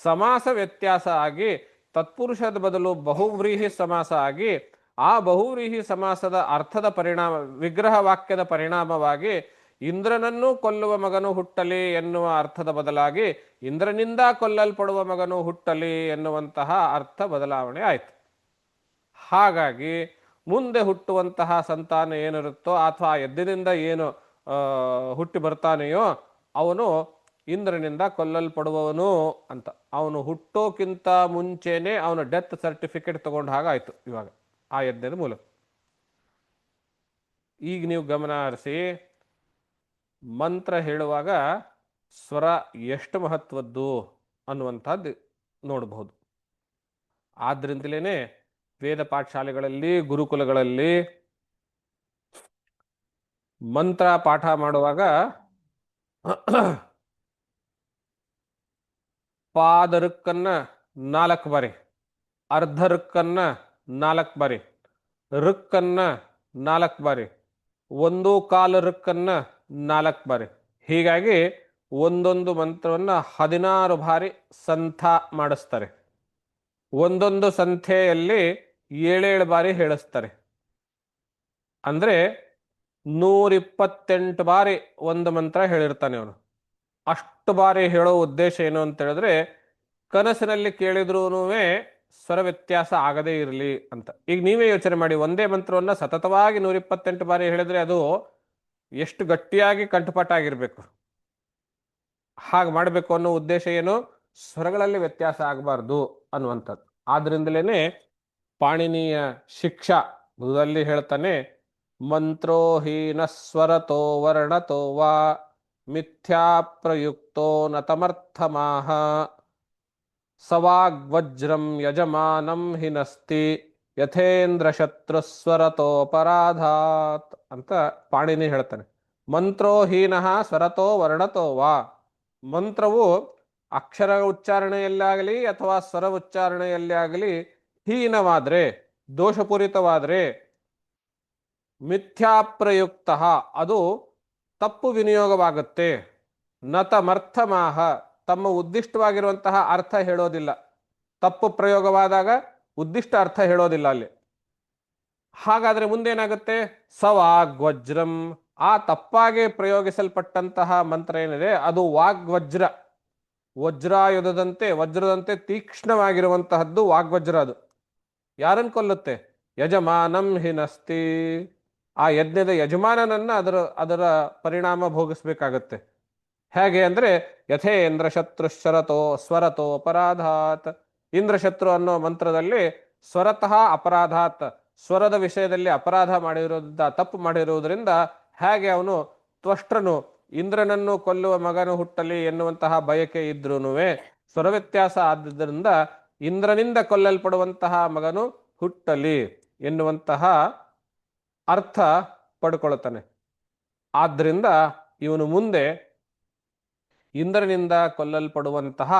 ಸಮಾಸ ವ್ಯತ್ಯಾಸ ಆಗಿ ತತ್ಪುರುಷದ ಬದಲು ಬಹುವ್ರೀಹಿ ಸಮಾಸ ಆಗಿ ಆ ಬಹುವ್ರೀಹಿ ಸಮಾಸದ ಅರ್ಥದ ಪರಿಣಾಮ, ವಿಗ್ರಹ ವಾಕ್ಯದ ಪರಿಣಾಮವಾಗಿ ಇಂದ್ರನನ್ನು ಕೊಲ್ಲುವ ಮಗನು ಹುಟ್ಟಲಿ ಎನ್ನುವ ಅರ್ಥದ ಬದಲಾಗಿ ಇಂದ್ರನಿಂದ ಕೊಲ್ಲಲ್ಪಡುವ ಮಗನು ಹುಟ್ಟಲಿ ಎನ್ನುವಂತಹ ಅರ್ಥ ಬದಲಾವಣೆ ಆಯಿತು. ಹಾಗಾಗಿ ಮುಂದೆ ಹುಟ್ಟುವಂತಹ ಸಂತಾನ ಏನಿರುತ್ತೋ ಅಥವಾ ಯಜ್ಞದಿಂದ ಏನು ಹುಟ್ಟಿ ಬರ್ತಾನೆಯೋ ಅವನು ಇಂದ್ರನಿಂದ ಕೊಲ್ಲಲ್ಪಡುವವನು ಅಂತ. ಅವನು ಹುಟ್ಟೋಕ್ಕಿಂತ ಮುಂಚೆನೆ ಅವನು ಡೆತ್ ಸರ್ಟಿಫಿಕೇಟ್ ತಗೊಂಡ ಹಾಗಾಯ್ತು ಇವಾಗ ಆ ಯಜ್ಞದ ಮೂಲಕ. ಈಗ ನೀವು ಗಮನ ಹರಿಸಿ, ಮಂತ್ರ ಹೇಳುವಾಗ ಸ್ವರ ಎಷ್ಟು ಮಹತ್ವದ್ದು ಅನ್ನುವಂಥದ್ದು ನೋಡಬಹುದು. ಆದ್ರಿಂದಲೇ ವೇದ ಪಾಠಶಾಲೆಗಳಲ್ಲಿ, ಗುರುಕುಲಗಳಲ್ಲಿ ಮಂತ್ರ ಪಾಠ ಮಾಡುವಾಗ ಪಾದರುಕ್ಕನ್ನ 4 ಬಾರಿ, ಅರ್ಧ ರುಕ್ಕನ್ನ 4 ಬಾರಿ, ರುಕ್ಕನ್ನ 4 ಬಾರಿ, 1/4 ರುಕ್ಕನ್ನ 4 ಬಾರಿ, ಹೀಗಾಗಿ ಒಂದೊಂದು ಮಂತ್ರವನ್ನ 16 ಬಾರಿ ಸಂಥ ಮಾಡಿಸ್ತಾರೆ. ಒಂದೊಂದು ಸಂಖ್ಯೆಯಲ್ಲಿ 7 ಬಾರಿ ಹೇಳಿಸ್ತಾರೆ. ಅಂದ್ರೆ 128 ಬಾರಿ ಒಂದು ಮಂತ್ರ ಹೇಳಿರ್ತಾನೆ ಅವನು. ಅಷ್ಟು ಬಾರಿ ಹೇಳೋ ಉದ್ದೇಶ ಏನು ಅಂತ ಹೇಳಿದ್ರೆ ಕನಸಿನಲ್ಲಿ ಕೇಳಿದ್ರೂ ಸ್ವರ ವ್ಯತ್ಯಾಸ ಆಗದೇ ಇರಲಿ ಅಂತ. ಈಗ ನೀವೇ ಯೋಚನೆ ಮಾಡಿ, ಒಂದೇ ಮಂತ್ರವನ್ನ ಸತತವಾಗಿ 128 ಬಾರಿ ಹೇಳಿದ್ರೆ ಅದು ಎಷ್ಟು ಗಟ್ಟಿಯಾಗಿ ಕಂಠಪಾಠ ಆಗಿರ್ಬೇಕು. ಹಾಗೆ ಮಾಡಬೇಕು ಅನ್ನೋ ಉದ್ದೇಶ ಏನು? ಸ್ವರಗಳಲ್ಲಿ ವ್ಯತ್ಯಾಸ ಆಗಬಾರ್ದು ಅನ್ನುವಂಥದ್ದು. ಆದ್ರಿಂದಲೇನೆ ಪಾಣಿನಿಯ ಶಿಕ್ಷಾ ದಲ್ಲಿ ಹೇಳ್ತಾನೆ, ಮಂತ್ರೋಹೀನ ಸ್ವರತೋ ವರ್ಣತೋ ವಾ ಮಿಥ್ಯಾ ಪ್ರಯುಕ್ತೋ ನ ತಮರ್ಥಮಾಹ ಸವಾಗ್ವಜ್ರಂ ಯಜಮಾನಂ ಹಿನಸ್ತಿ ಯಥೇಂದ್ರ ಶತ್ರುಸ್ವರತೋಪರಾಧಾತ್ ಅಂತ ಪಾಣಿನಿ ಹೇಳ್ತಾನೆ. ಮಂತ್ರೋಹೀನ ಸ್ವರತೋ ವರ್ಣತೋ ವಾ, ಮಂತ್ರವು ಅಕ್ಷರ ಉಚ್ಚಾರಣೆಯಲ್ಲಾಗಲಿ ಅಥವಾ ಸ್ವರ ಉಚ್ಚಾರಣೆಯಲ್ಲಿ ಆಗಲಿ ಹೀನವಾದ್ರೆ, ದೋಷಪೂರಿತವಾದ್ರೆ, ಮಿಥ್ಯಾಪ್ರಯುಕ್ತ ಅದು ತಪ್ಪು ವಿನಿಯೋಗವಾಗುತ್ತೆ. ನತಮರ್ಥಮಾಹ ತಮ್ಮ ಉದ್ದಿಷ್ಟವಾಗಿರುವಂತಹ ಅರ್ಥ ಹೇಳೋದಿಲ್ಲ. ತಪ್ಪು ಪ್ರಯೋಗವಾದಾಗ ಉದ್ದಿಷ್ಟ ಅರ್ಥ ಹೇಳೋದಿಲ್ಲ ಅಲ್ಲಿ. ಹಾಗಾದ್ರೆ ಮುಂದೇನಾಗುತ್ತೆ? ಸವಾಗ್ವಜ್ರಂ, ಆ ತಪ್ಪಾಗಿ ಪ್ರಯೋಗಿಸಲ್ಪಟ್ಟಂತಹ ಮಂತ್ರ ಏನಿದೆ ಅದು ವಾಗ್ವಜ್ರ, ವಜ್ರಾಯುಧದಂತೆ, ವಜ್ರದಂತೆ ತೀಕ್ಷ್ಣವಾಗಿರುವಂತಹದ್ದು ವಾಗ್ವಜ್ರ. ಅದು ಯಾರನ್ನು ಕೊಲ್ಲುತ್ತೆ? ಯಜಮಾನಂ ಹಿನಸ್ತಿ, ಆ ಯಜ್ಞದ ಯಜಮಾನನನ್ನ ಅದರ ಪರಿಣಾಮ ಭೋಗಿಸ್ಬೇಕಾಗತ್ತೆ. ಹೇಗೆ ಅಂದ್ರೆ ಯಥೇಂದ್ರ ಶತ್ರು ಶರತೋ ಸ್ವರತೋ ಅಪರಾಧಾತ್, ಇಂದ್ರಶತ್ರು ಅನ್ನೋ ಮಂತ್ರದಲ್ಲಿ ಸ್ವರತಃ ಅಪರಾಧಾತ್, ಸ್ವರದ ವಿಷಯದಲ್ಲಿ ಅಪರಾಧ ಮಾಡಿರೋದ್ರಿಂದ, ತಪ್ಪು ಮಾಡಿರುವುದರಿಂದ ಹೇಗೆ ಅವನು ತ್ವಷ್ಟನು ಇಂದ್ರನನ್ನು ಕೊಲ್ಲುವ ಮಗನು ಹುಟ್ಟಲಿ ಎನ್ನುವಂತಹ ಬಯಕೆ ಇದ್ರೂನುವೆ ಸ್ವರ ವ್ಯತ್ಯಾಸ ಆದ್ದರಿಂದ ಇಂದ್ರನಿಂದ ಕೊಲ್ಲಲ್ಪಡುವಂತಹ ಮಗನು ಹುಟ್ಟಲಿ ಎನ್ನುವಂತಹ ಅರ್ಥ ಪಡ್ಕೊಳ್ತಾನೆ. ಆದ್ರಿಂದ ಇವನು ಮುಂದೆ ಇಂದ್ರನಿಂದ ಕೊಲ್ಲಲ್ಪಡುವಂತಹ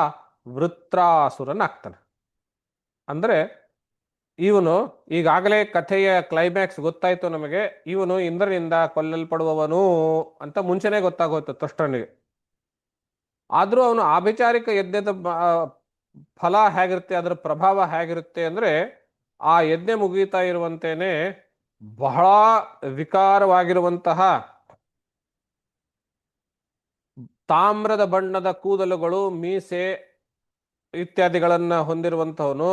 ವೃತ್ರಾಸುರನಾಗ್ತಾನೆ. ಅಂದ್ರೆ ಇವನು ಈಗಾಗಲೇ ಕಥೆಯ ಕ್ಲೈಮ್ಯಾಕ್ಸ್ ಗೊತ್ತಾಯ್ತು ನಮಗೆ, ಇವನು ಇಂದ್ರನಿಂದ ಕೊಲ್ಲಲ್ಪಡುವವನು ಅಂತ ಮುಂಚೆನೆ ಗೊತ್ತಾಗೋಯ್ತು ತ್ವಷ್ಟನಿಗೆ. ಆದ್ರೂ ಅವನು ಆಭಿಚಾರಿಕ ಯಜ್ಞದ ಫಲ ಹೇಗಿರುತ್ತೆ, ಅದರ ಪ್ರಭಾವ ಹೇಗಿರುತ್ತೆ ಅಂದ್ರೆ ಆ ಯಜ್ಞ ಮುಗೀತಾ ಇರುವಂತೇನೆ ಬಹಳ ವಿಕಾರವಾಗಿರುವಂತಹ ತಾಮ್ರದ ಬಣ್ಣದ ಕೂದಲುಗಳು, ಮೀಸೆ ಇತ್ಯಾದಿಗಳನ್ನ ಹೊಂದಿರುವಂತವನು,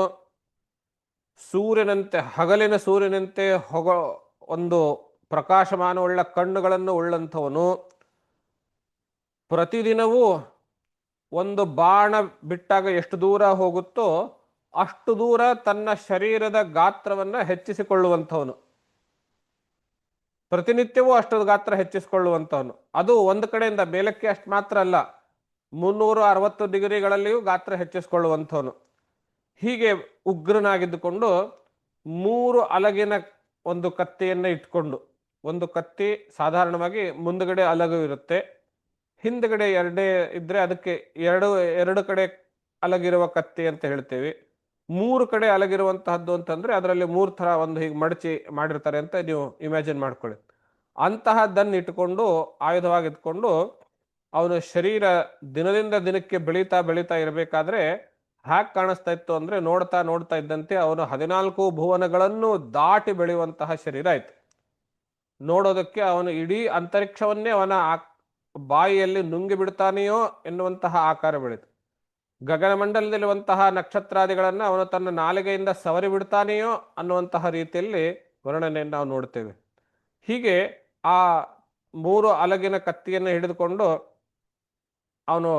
ಸೂರ್ಯನಂತೆ, ಹಗಲಿನ ಸೂರ್ಯನಂತೆ ಒಂದು ಪ್ರಕಾಶಮಾನವುಳ್ಳ ಕಣ್ಣುಗಳನ್ನು ಉಳ್ಳಂಥವನು, ಪ್ರತಿದಿನವೂ ಒಂದು ಬಾಣ ಬಿಟ್ಟಾಗ ಎಷ್ಟು ದೂರ ಹೋಗುತ್ತೋ ಅಷ್ಟು ದೂರ ತನ್ನ ಶರೀರದ ಗಾತ್ರವನ್ನ ಹೆಚ್ಚಿಸಿಕೊಳ್ಳುವಂಥವನು, ಪ್ರತಿನಿತ್ಯವೂ ಅಷ್ಟು ಗಾತ್ರ ಹೆಚ್ಚಿಸಿಕೊಳ್ಳುವಂಥವನು. ಅದು ಒಂದು ಕಡೆಯಿಂದ ಮೇಲಕ್ಕೆ ಅಷ್ಟು ಮಾತ್ರ ಅಲ್ಲ, 360 ಡಿಗ್ರಿಗಳಲ್ಲಿಯೂ ಗಾತ್ರ ಹೆಚ್ಚಿಸಿಕೊಳ್ಳುವಂಥವನು. ಹೀಗೆ ಉಗ್ರನಾಗಿದ್ದುಕೊಂಡು 3 ಅಲಗಿನ ಒಂದು ಕತ್ತಿಯನ್ನು ಇಟ್ಕೊಂಡು, ಒಂದು ಕತ್ತಿ ಸಾಧಾರಣವಾಗಿ ಮುಂದುಗಡೆ ಅಲಗು ಇರುತ್ತೆ, ಹಿಂದ್ಗಡೆ ಎರಡೇ ಇದ್ರೆ ಅದಕ್ಕೆ ಎರಡು ಕಡೆ ಅಲಗಿರುವ ಕತ್ತಿ ಅಂತ ಹೇಳ್ತೇವೆ. 3 ಕಡೆ ಅಲಗಿರುವಂತಹದ್ದು ಅಂತಂದ್ರೆ ಅದರಲ್ಲಿ 3 ಥರ ಒಂದು ಹೀಗೆ ಮಡಚಿ ಮಾಡಿರ್ತಾರೆ ಅಂತ ನೀವು ಇಮ್ಯಾಜಿನ್ ಮಾಡ್ಕೊಳ್ಳಿ. ಅಂತಹದ್ದನ್ನು ಇಟ್ಕೊಂಡು, ಆಯುಧವಾಗಿ ಇಟ್ಕೊಂಡು ಅವನ ಶರೀರ ದಿನದಿಂದ ದಿನಕ್ಕೆ ಬೆಳೀತಾ ಬೆಳೀತಾ ಇರಬೇಕಾದ್ರೆ ಹ್ಯಾಕ್ ಕಾಣಿಸ್ತಾ ಇತ್ತು ಅಂದ್ರೆ, ನೋಡ್ತಾ ನೋಡ್ತಾ ಇದ್ದಂತೆ ಅವನು 14 ಭುವನಗಳನ್ನು ದಾಟಿ ಬೆಳೆಯುವಂತಹ ಶರೀರ ಆಯ್ತು. ನೋಡೋದಕ್ಕೆ ಅವನು ಇಡೀ ಅಂತರಿಕ್ಷವನ್ನೇ ಅವನ ಬಾಯಿಯಲ್ಲಿ ನುಂಗಿ ಬಿಡ್ತಾನೆಯೋ ಎನ್ನುವಂತಹ ಆಕಾರ ಬೆಳೀತು. ಗಗನಮಂಡಲದಲ್ಲಿರುವಂತಹ ನಕ್ಷತ್ರಾದಿಗಳನ್ನು ಅವನು ತನ್ನ ನಾಲಿಗೆಯಿಂದ ಸವರಿ ಬಿಡ್ತಾನೆಯೋ ಅನ್ನುವಂತಹ ರೀತಿಯಲ್ಲಿ ವರ್ಣನೆಯನ್ನು ನಾವು ನೋಡ್ತೇವೆ. ಹೀಗೆ ಆ 3 ಅಲಗಿನ ಕತ್ತಿಯನ್ನು ಹಿಡಿದುಕೊಂಡು ಅವನು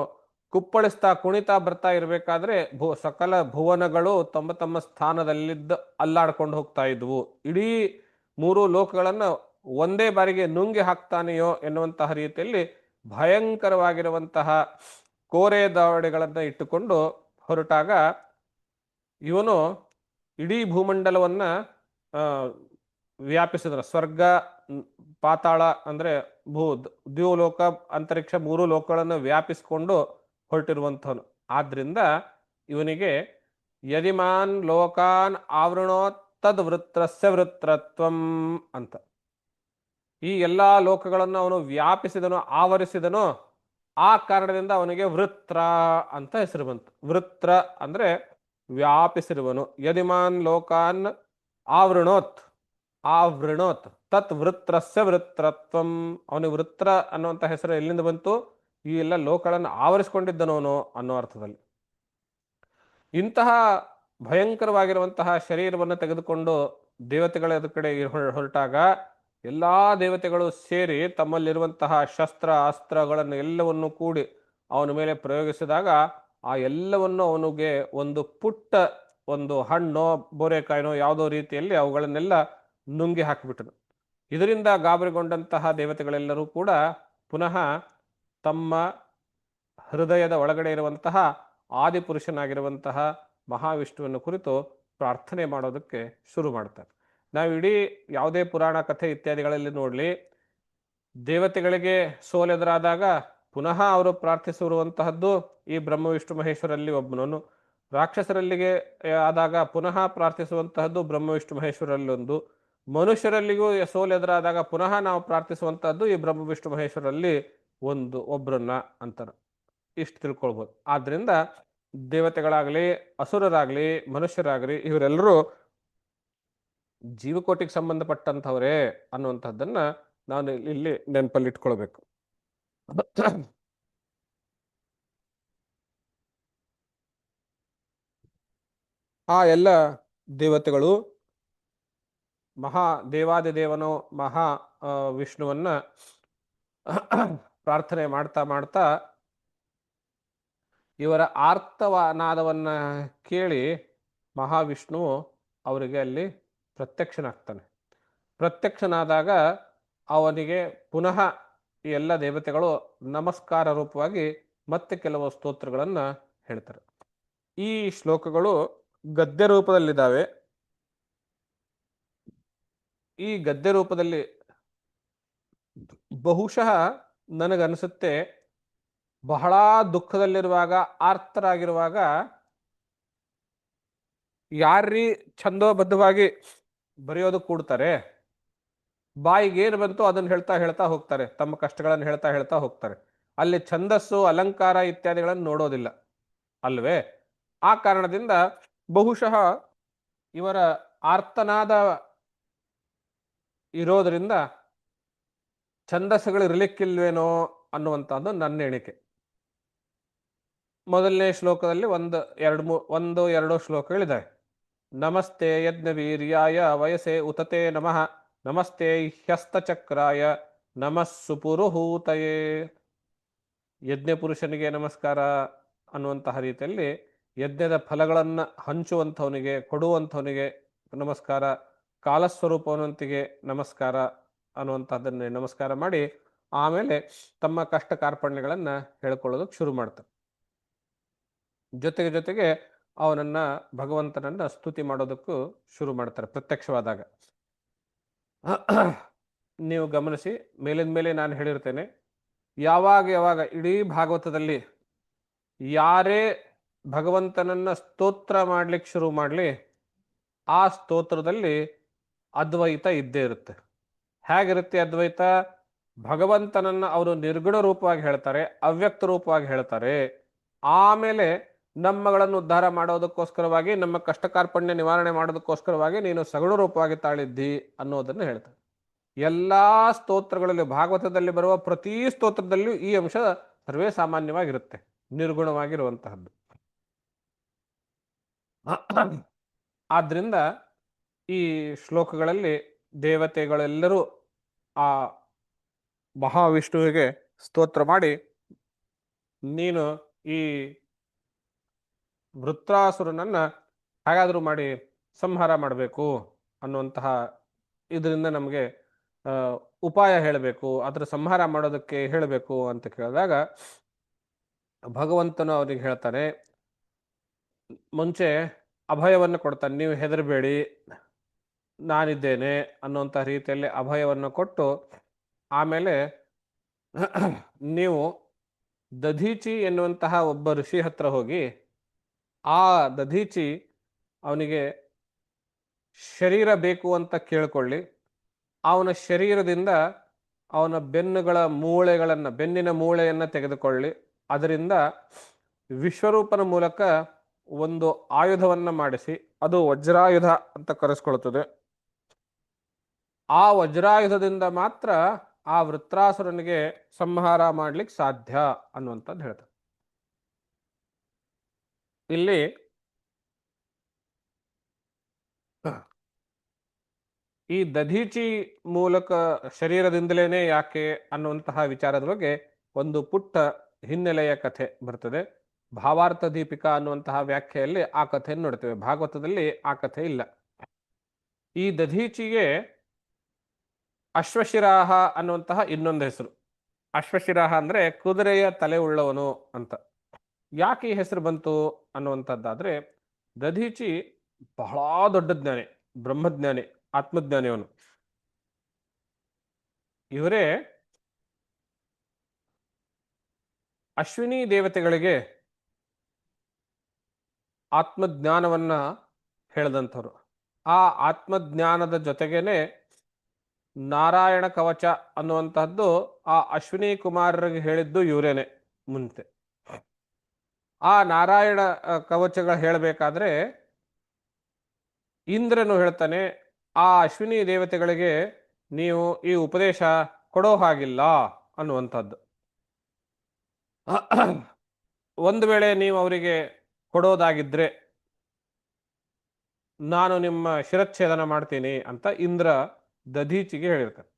ಕುಪ್ಪಳಿಸ್ತಾ ಕುಣಿತಾ ಬರ್ತಾ ಇರಬೇಕಾದ್ರೆ ಸಕಲ ಭುವನಗಳು ತಮ್ಮ ತಮ್ಮ ಸ್ಥಾನದಲ್ಲಿದ್ದ ಅಲ್ಲಾಡ್ಕೊಂಡು ಹೋಗ್ತಾ ಇದ್ವು. ಇಡೀ 3 ಲೋಕಗಳನ್ನು ಒಂದೇ ಬಾರಿಗೆ ನುಂಗಿ ಹಾಕ್ತಾನೆಯೋ ಎನ್ನುವಂತಹ ರೀತಿಯಲ್ಲಿ ಭಯಂಕರವಾಗಿರುವಂತಹ ಕೋರೆ ದಾವಡೆಗಳನ್ನು ಇಟ್ಟುಕೊಂಡು ಹೊರಟಾಗ ಇವನು ಇಡೀ ಭೂಮಂಡಲವನ್ನ ವ್ಯಾಪಿಸಿದ. ಸ್ವರ್ಗ, ಪಾತಾಳ ಅಂದ್ರೆ ದ್ಯೂಲೋಕ, ಅಂತರಿಕ್ಷ 3 ಲೋಕಗಳನ್ನು ವ್ಯಾಪಿಸಿಕೊಂಡು ಹೊರಟಿರುವಂಥವನು. ಆದ್ರಿಂದ ಇವನಿಗೆ ಯದಿಮಾನ್ ಲೋಕಾನ್ ಆವೃಣೋ ತದ್ ವೃತ್ರಸ್ಯ ವೃತ್ರತ್ವಂ ಅಂತ. ಈ ಎಲ್ಲಾ ಲೋಕಗಳನ್ನು ಅವನು ವ್ಯಾಪಿಸಿದನೋ, ಆವರಿಸಿದನೋ, ಆ ಕಾರಣದಿಂದ ಅವನಿಗೆ ವೃತ್ರ ಅಂತ ಹೆಸರು ಬಂತು. ವೃತ್ರ ಅಂದ್ರೆ ವ್ಯಾಪಿಸಿರುವನು. ಯದಿಮಾನ್ ಲೋಕಾನ್ ಆವೃಣೋತ್ ಆವೃಣೋತ್ ತತ್ ವೃತ್ರಸ್ಯ ವೃತ್ರತ್ವಂ. ಅವನಿಗೆ ವೃತ್ರ ಅನ್ನುವಂಥ ಹೆಸರು ಎಲ್ಲಿಂದ ಬಂತು? ಈ ಎಲ್ಲ ಲೋಕಗಳನ್ನು ಆವರಿಸಿಕೊಂಡಿದ್ದನೋನು ಅನ್ನೋ ಅರ್ಥದಲ್ಲಿ. ಇಂತಹ ಭಯಂಕರವಾಗಿರುವಂತಹ ಶರೀರವನ್ನು ತೆಗೆದುಕೊಂಡು ದೇವತೆಗಳ ಕಡೆ ಹೊರಟಾಗ ಎಲ್ಲಾ ದೇವತೆಗಳು ಸೇರಿ ತಮ್ಮಲ್ಲಿರುವಂತಹ ಶಸ್ತ್ರ ಅಸ್ತ್ರಗಳನ್ನು ಎಲ್ಲವನ್ನು ಕೂಡಿ ಅವನ ಮೇಲೆ ಪ್ರಯೋಗಿಸಿದಾಗ ಆ ಎಲ್ಲವನ್ನು ಅವನಿಗೆ ಒಂದು ಪುಟ್ಟ ಒಂದು ಹಣ್ಣೋ ಬೋರೆಕಾಯಿನೋ ಯಾವುದೋ ರೀತಿಯಲ್ಲಿ ಅವುಗಳನ್ನೆಲ್ಲ ನುಂಗಿ ಹಾಕಿಬಿಟ್ಟನು. ಇದರಿಂದ ಗಾಬರಿಗೊಂಡಂತಹ ದೇವತೆಗಳೆಲ್ಲರೂ ಕೂಡ ಪುನಃ ತಮ್ಮ ಹೃದಯದ ಒಳಗಡೆ ಇರುವಂತಹ ಆದಿಪುರುಷನಾಗಿರುವಂತಹ ಮಹಾವಿಷ್ಣುವನ್ನು ಕುರಿತು ಪ್ರಾರ್ಥನೆ ಮಾಡೋದಕ್ಕೆ ಶುರು ಮಾಡ್ತಾರೆ. ನಾವು ಇಡೀ ಯಾವುದೇ ಪುರಾಣ ಕಥೆ ಇತ್ಯಾದಿಗಳಲ್ಲಿ ನೋಡಲಿ, ದೇವತೆಗಳಿಗೆ ಸೋಲೆದುರಾದಾಗ ಪುನಃ ಅವರು ಪ್ರಾರ್ಥಿಸಿರುವಂತಹದ್ದು ಈ ಬ್ರಹ್ಮ ವಿಷ್ಣು ಮಹೇಶ್ವರಲ್ಲಿ ಒಬ್ಬನನ್ನು. ರಾಕ್ಷಸರಲ್ಲಿಗೆ ಆದಾಗ ಪುನಃ ಪ್ರಾರ್ಥಿಸುವಂತಹದ್ದು ಬ್ರಹ್ಮ ವಿಷ್ಣು ಮಹೇಶ್ವರಲ್ಲಿ ಒಂದು. ಮನುಷ್ಯರಲ್ಲಿಗೂ ಸೋಲೆದುರಾದಾಗ ಪುನಃ ನಾವು ಪ್ರಾರ್ಥಿಸುವಂತಹದ್ದು ಈ ಬ್ರಹ್ಮ ವಿಷ್ಣು ಮಹೇಶ್ವರಲ್ಲಿ ಒಬ್ಬರನ್ನ ಅಂತಾರೆ. ಇಷ್ಟು ತಿಳ್ಕೊಳ್ಬೋದು. ಆದ್ರಿಂದ ದೇವತೆಗಳಾಗಲಿ, ಅಸುರರಾಗಲಿ, ಮನುಷ್ಯರಾಗಲಿ, ಇವರೆಲ್ಲರೂ ಜೀವಕೋಟಿಗೆ ಸಂಬಂಧಪಟ್ಟಂಥವರೇ ಅನ್ನುವಂಥದ್ದನ್ನ ನಾನು ಇಲ್ಲಿ ನೆನಪಲ್ಲಿ ಇಟ್ಕೊಳ್ಬೇಕು. ಆ ಎಲ್ಲ ದೇವತೆಗಳು ಮಹಾ ದೇವಾದಿದೇವನು ಮಹಾ ವಿಷ್ಣುವನ್ನ ಪ್ರಾರ್ಥನೆ ಮಾಡ್ತಾ ಮಾಡ್ತಾ ಇವರ ಆರ್ತನಾದವನ್ನ ಕೇಳಿ ಮಹಾವಿಷ್ಣು ಅವರಿಗೆ ಅಲ್ಲಿ ಪ್ರತ್ಯಕ್ಷನಾಗ್ತಾನೆ. ಪ್ರತ್ಯಕ್ಷನಾದಾಗ ಅವನಿಗೆ ಪುನಃ ಈ ಎಲ್ಲ ದೇವತೆಗಳು ನಮಸ್ಕಾರ ರೂಪವಾಗಿ ಮತ್ತೆ ಕೆಲವು ಸ್ತೋತ್ರಗಳನ್ನು ಹೇಳ್ತಾರೆ. ಈ ಶ್ಲೋಕಗಳು ಗದ್ಯ ರೂಪದಲ್ಲಿದ್ದಾವೆ. ಈ ಗದ್ಯ ರೂಪದಲ್ಲಿ ಬಹುಶಃ ನನಗನ್ಸುತ್ತೆ ಬಹಳ ದುಃಖದಲ್ಲಿರುವಾಗ, ಆರ್ತರಾಗಿರುವಾಗ ಯಾರೀ ಛಂದೋಬದ್ಧವಾಗಿ ಬರೆಯೋದು ಕೂಡ್ತಾರೆ, ಬಾಯಿಗೆ ಏನು ಬಂತು ಅದನ್ನು ಹೇಳ್ತಾ ಹೇಳ್ತಾ ಹೋಗ್ತಾರೆ, ತಮ್ಮ ಕಷ್ಟಗಳನ್ನು ಹೇಳ್ತಾ ಹೇಳ್ತಾ ಹೋಗ್ತಾರೆ. ಅಲ್ಲಿ ಛಂದಸ್ಸು, ಅಲಂಕಾರ ಇತ್ಯಾದಿಗಳನ್ನು ನೋಡೋದಿಲ್ಲ ಅಲ್ವೇ? ಆ ಕಾರಣದಿಂದ ಬಹುಶಃ ಇವರ ಆರ್ತನಾದ ಇರೋದರಿಂದ ಛಂದಸ್ಸುಗಳು ಇರಲಿಕ್ಕಿಲ್ವೇನೋ ಅನ್ನುವಂಥದ್ದು ನನ್ನ ಎಣಿಕೆ. ಮೊದಲನೇ ಶ್ಲೋಕದಲ್ಲಿ ಒಂದು ಎರಡು ಶ್ಲೋಕಗಳಿದ್ದಾವೆ. ನಮಸ್ತೆ ಯಜ್ಞವೀರ್ಯಾಯ ವಯಸೆ ಉತತೆ ನಮಃ, ನಮಸ್ತೆ ಹ್ಯಸ್ತಚಕ್ರಾಯ ನಮಃ ಸುಪುರುಹೂತಯೇ. ಯಜ್ಞಪುರುಷನಿಗೆ ನಮಸ್ಕಾರ ಅನ್ನುವಂತಹ ರೀತಿಯಲ್ಲಿ ಯಜ್ಞದ ಫಲಗಳನ್ನು ಹಂಚುವಂಥವನಿಗೆ, ಕೊಡುವಂಥವನಿಗೆ ನಮಸ್ಕಾರ, ಕಾಲಸ್ವರೂಪವನಂತಿಗೆ ನಮಸ್ಕಾರ ಅನ್ನುವಂಥದ್ದನ್ನು ನಮಸ್ಕಾರ ಮಾಡಿ ಆಮೇಲೆ ತಮ್ಮ ಕಷ್ಟ ಕಾರ್ಪಣ್ಯಗಳನ್ನು ಹೇಳ್ಕೊಳ್ಳೋದಕ್ಕೆ ಶುರು ಮಾಡ್ತಾರೆ. ಜೊತೆಗೆ ಅವನನ್ನ ಭಗವಂತನನ್ನ ಸ್ತುತಿ ಮಾಡೋದಕ್ಕೂ ಶುರು ಮಾಡ್ತಾರೆ ಪ್ರತ್ಯಕ್ಷವಾದಾಗ. ನೀವು ಗಮನಿಸಿ, ಮೇಲಿನ ಮೇಲೆ ನಾನು ಹೇಳಿರ್ತೇನೆ, ಯಾವಾಗ ಇಡೀ ಭಾಗವತದಲ್ಲಿ ಯಾರೇ ಭಗವಂತನನ್ನ ಸ್ತೋತ್ರ ಮಾಡ್ಲಿಕ್ಕೆ ಶುರು ಮಾಡಲಿ, ಆ ಸ್ತೋತ್ರದಲ್ಲಿ ಅದ್ವೈತ ಇದ್ದೇ ಇರುತ್ತೆ. ಹೇಗಿರುತ್ತೆ ಅದ್ವೈತ? ಭಗವಂತನನ್ನ ಅವರು ನಿರ್ಗುಣ ರೂಪವಾಗಿ ಹೇಳ್ತಾರೆ, ಅವ್ಯಕ್ತ ರೂಪವಾಗಿ ಹೇಳ್ತಾರೆ. ಆಮೇಲೆ ನಮ್ಮಗಳನ್ನು ಉದ್ಧಾರ ಮಾಡೋದಕ್ಕೋಸ್ಕರವಾಗಿ, ನಮ್ಮ ಕಷ್ಟ ಕಾರ್ಪಣ್ಯ ನಿವಾರಣೆ ಮಾಡೋದಕ್ಕೋಸ್ಕರವಾಗಿ ನೀನು ಸಗುಣ ರೂಪವಾಗಿ ತಾಳಿದ್ದಿ ಅನ್ನೋದನ್ನು ಹೇಳ್ತಾರೆ. ಎಲ್ಲಾ ಸ್ತೋತ್ರಗಳಲ್ಲಿ, ಭಾಗವತದಲ್ಲಿ ಬರುವ ಪ್ರತಿ ಸ್ತೋತ್ರದಲ್ಲಿಯೂ ಈ ಅಂಶ ಸರ್ವೇ ಸಾಮಾನ್ಯವಾಗಿರುತ್ತೆ, ನಿರ್ಗುಣವಾಗಿರುವಂತಹದ್ದು. ಆದ್ರಿಂದ ಈ ಶ್ಲೋಕಗಳಲ್ಲಿ ದೇವತೆಗಳೆಲ್ಲರೂ ಆ ಮಹಾವಿಷ್ಣುವಿಗೆ ಸ್ತೋತ್ರ ಮಾಡಿ, ನೀನು ಈ ವೃತ್ರಾಸುರನನ್ನ ಹೇಗಾದರೂ ಮಾಡಿ ಸಂಹಾರ ಮಾಡಬೇಕು ಅನ್ನುವಂತಹ ಇದರಿಂದ ನಮಗೆ ಉಪಾಯ ಹೇಳಬೇಕು, ಅದರ ಸಂಹಾರ ಮಾಡೋದಕ್ಕೆ ಹೇಳಬೇಕು ಅಂತ ಕೇಳಿದಾಗ ಭಗವಂತನು ಅವರಿಗೆ ಹೇಳ್ತಾನೆ, ಮುಂಚೆ ಅಭಯವನ್ನು ಕೊಡ್ತಾನೆ, ನೀವು ಹೆದರಬೇಡಿ ನಾನಿದ್ದೇನೆ ಅನ್ನುವಂಥ ರೀತಿಯಲ್ಲಿ ಅಭಯವನ್ನು ಕೊಟ್ಟು, ಆಮೇಲೆ ನೀವು ದಧೀಚಿ ಎನ್ನುವಂತಹ ಒಬ್ಬ ಋಷಿ ಹತ್ರ ಹೋಗಿ, ಆ ದಧೀಚಿ ಅವನಿಗೆ ಶರೀರ ಬೇಕು ಅಂತ ಕೇಳ್ಕೊಳ್ಳಿ, ಅವನ ಶರೀರದಿಂದ ಅವನ ಬೆನ್ನಿನ ಮೂಳೆಯನ್ನು ತೆಗೆದುಕೊಳ್ಳಿ, ಅದರಿಂದ ವಿಶ್ವರೂಪನ ಮೂಲಕ ಒಂದು ಆಯುಧವನ್ನು ಮಾಡಿಸಿ, ಅದು ವಜ್ರಾಯುಧ ಅಂತ ಕರೆಸ್ಕೊಳ್ತದೆ. ಆ ವಜ್ರಾಯುಧದಿಂದ ಮಾತ್ರ ಆ ವೃತ್ರಾಸುರನಿಗೆ ಸಂಹಾರ ಮಾಡ್ಲಿಕ್ಕೆ ಸಾಧ್ಯ ಅನ್ನುವಂಥದ್ದು ಹೇಳ್ತಾರೆ. ಇಲ್ಲಿ ಈ ದಧೀಚಿ ಮೂಲಕ ಶರೀರದಿಂದಲೇನೆ ಯಾಕೆ ಅನ್ನುವಂತಹ ವಿಚಾರದ ಬಗ್ಗೆ ಒಂದು ಪುಟ್ಟ ಹಿನ್ನೆಲೆಯ ಕಥೆ ಬರ್ತದೆ. ಭಾವಾರ್ಥ ದೀಪಿಕಾ ಅನ್ನುವಂತಹ ವ್ಯಾಖ್ಯೆಯಲ್ಲಿ ಆ ಕಥೆಯನ್ನು ನೋಡ್ತೇವೆ, ಭಾಗವತದಲ್ಲಿ ಆ ಕಥೆ ಇಲ್ಲ. ಈ ದಧೀಚಿಗೆ ಅಶ್ವಶಿರಾಹ ಅನ್ನುವಂತಹ ಇನ್ನೊಂದು ಹೆಸರು. ಅಶ್ವಶಿರಾಹ ಅಂದ್ರೆ ಕುದುರೆಯ ತಲೆ ಉಳ್ಳವನು ಅಂತ. ಯಾಕೆ ಈ ಹೆಸರು ಬಂತು ಅನ್ನುವಂಥದ್ದಾದ್ರೆ, ದಧೀಚಿ ಬಹಳ ದೊಡ್ಡ ಜ್ಞಾನಿ, ಬ್ರಹ್ಮಜ್ಞಾನಿ, ಆತ್ಮಜ್ಞಾನಿ ಅವನು. ಇವರೇ ಅಶ್ವಿನಿ ದೇವತೆಗಳಿಗೆ ಆತ್ಮಜ್ಞಾನವನ್ನ ಹೇಳಿದಂಥವ್ರು. ಆ ಆತ್ಮಜ್ಞಾನದ ಜೊತೆಗೇನೆ ನಾರಾಯಣ ಕವಚ ಅನ್ನುವಂತಹದ್ದು ಆ ಅಶ್ವಿನಿ ಕುಮಾರರಿಗೆ ಹೇಳಿದ್ದು ಇವರೇನೆ ಮುಂಚೆ. ಆ ನಾರಾಯಣ ಕವಚಗಳು ಹೇಳಬೇಕಾದ್ರೆ ಇಂದ್ರನು ಹೇಳ್ತಾನೆ, ಆ ಅಶ್ವಿನಿ ದೇವತೆಗಳಿಗೆ ನೀವು ಈ ಉಪದೇಶ ಕೊಡೋ ಹಾಗಿಲ್ಲ ಅನ್ನುವಂಥದ್ದು. ಒಂದು ವೇಳೆ ನೀವು ಅವರಿಗೆ ಕೊಡೋದಾಗಿದ್ರೆ ನಾನು ನಿಮ್ಮ ಶಿರಚ್ಛೇದನ ಮಾಡ್ತೀನಿ ಅಂತ ಇಂದ್ರ ದಧೀಚಿಗೆ ಹೇಳಿರ್ತಾರೆ.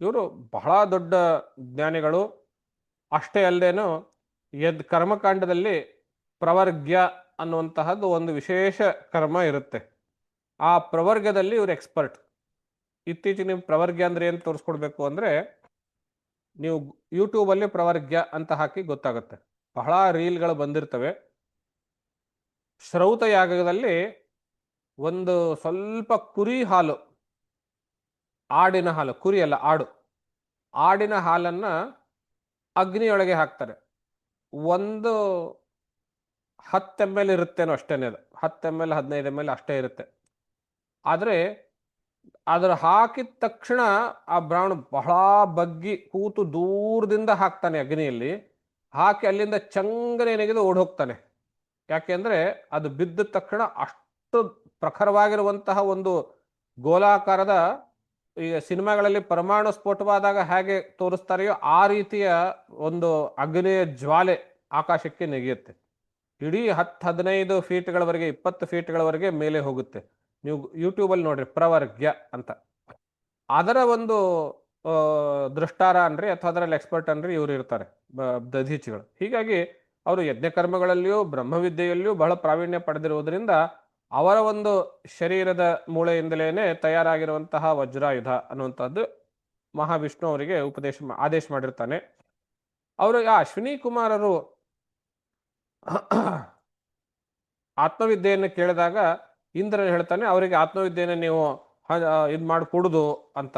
ಇವರು ಬಹಳ ದೊಡ್ಡ ಜ್ಞಾನಿಗಳು. ಅಷ್ಟೇ ಅಲ್ಲದೇನು ಕರ್ಮಕಾಂಡದಲ್ಲಿ ಪ್ರವರ್ಗ್ಯ ಅನ್ನುವಂತಹದ್ದು ಒಂದು ವಿಶೇಷ ಕರ್ಮ ಇರುತ್ತೆ. ಆ ಪ್ರವರ್ಗದಲ್ಲಿ ಇವರು ಎಕ್ಸ್ಪರ್ಟ್. ಇತ್ತೀಚೆಗೆ ನೀವು ಪ್ರವರ್ಗ್ಯ ಅಂದ್ರೆ ಏನು ತೋರಿಸ್ಕೊಡ್ಬೇಕು ಅಂದ್ರೆ, ನೀವು ಯೂಟ್ಯೂಬಲ್ಲಿ ಪ್ರವರ್ಗ್ಯ ಅಂತ ಹಾಕಿ ಗೊತ್ತಾಗುತ್ತೆ, ಬಹಳ ರೀಲ್ಗಳು ಬಂದಿರ್ತವೆ. ಶ್ರೌತ ಯಾಗದಲ್ಲಿ ಒಂದು ಸ್ವಲ್ಪ ಕುರಿ ಹಾಲು, ಆಡಿನ ಹಾಲು, ಕುರಿ ಅಲ್ಲ ಆಡು, ಆಡಿನ ಹಾಲನ್ನ ಅಗ್ನಿಯೊಳಗೆ ಹಾಕ್ತಾರೆ. ಒಂದು 10 ml ಇರುತ್ತೇನೋ ಅಷ್ಟೇನೆ, ಅದು 10 ml 15 ml ಅಷ್ಟೇ ಇರುತ್ತೆ. ಆದರೆ ಅದರ ಹಾಕಿದ ತಕ್ಷಣ ಆ ಬ್ರಾಹ್ಮಣ ಬಹಳ ಬಗ್ಗಿ ಕೂತು ದೂರದಿಂದ ಹಾಕ್ತಾನೆ ಅಗ್ನಿಯಲ್ಲಿ, ಹಾಕಿ ಅಲ್ಲಿಂದ ಚಂಗನೆ ನೆಗೆದು ಓಡ್ ಹೋಗ್ತಾನೆ. ಯಾಕೆಂದ್ರೆ ಅದು ಬಿದ್ದ ತಕ್ಷಣ ಅಷ್ಟು ಪ್ರಖರವಾಗಿರುವಂತಹ ಒಂದು ಗೋಲಾಕಾರದ, ಈಗ ಸಿನಿಮಾಗಳಲ್ಲಿ ಪರಮಾಣು ಸ್ಫೋಟವಾದಾಗ ಹೇಗೆ ತೋರಿಸ್ತಾರೆಯೋ ಆ ರೀತಿಯ ಒಂದು ಅಗ್ನಿಯ ಜ್ವಾಲೆ ಆಕಾಶಕ್ಕೆ ನೆಗೆಯುತ್ತೆ. ಇಡೀ 10-15 ಫೀಟ್ಗಳವರೆಗೆ, 20 ಫೀಟ್ಗಳವರೆಗೆ ಮೇಲೆ ಹೋಗುತ್ತೆ. ನೀವು ಯೂಟ್ಯೂಬಲ್ಲಿ ನೋಡ್ರಿ, ಪ್ರವರ್ಗ್ಯ ಅಂತ. ಅದರ ಒಂದು ದೃಷ್ಟಾರ ಅನ್ರಿ ಅಥವಾ ಅದರಲ್ಲಿ ಎಕ್ಸ್ಪರ್ಟ್ ಅನ್ರಿ ಇವ್ರು ಇರ್ತಾರೆ, ದಧೀಚಿಗಳು. ಹೀಗಾಗಿ ಅವರು ಯಜ್ಞಕರ್ಮಗಳಲ್ಲಿಯೂ ಬ್ರಹ್ಮವಿದ್ಯೆಯಲ್ಲಿಯೂ ಬಹಳ ಪ್ರಾವೀಣ್ಯ ಪಡೆದಿರುವುದರಿಂದ ಅವರ ಒಂದು ಶರೀರದ ಮೂಳೆಯಿಂದಲೇ ತಯಾರಾಗಿರುವಂತಹ ವಜ್ರಾಯುಧ ಅನ್ನುವಂಥದ್ದು ಮಹಾವಿಷ್ಣು ಅವರಿಗೆ ಆದೇಶ ಮಾಡಿರ್ತಾನೆ. ಅವರು ಆ ಅಶ್ವಿನಿ ಕುಮಾರರು ಆತ್ಮವಿದ್ಯೆಯನ್ನು ಕೇಳಿದಾಗ ಇಂದ್ರನು ಹೇಳ್ತಾನೆ, ಅವರಿಗೆ ಆತ್ಮವಿದ್ಯೆಯನ್ನು ನೀವು ಇದು ಮಾಡಿಕೊಡುದು ಅಂತ,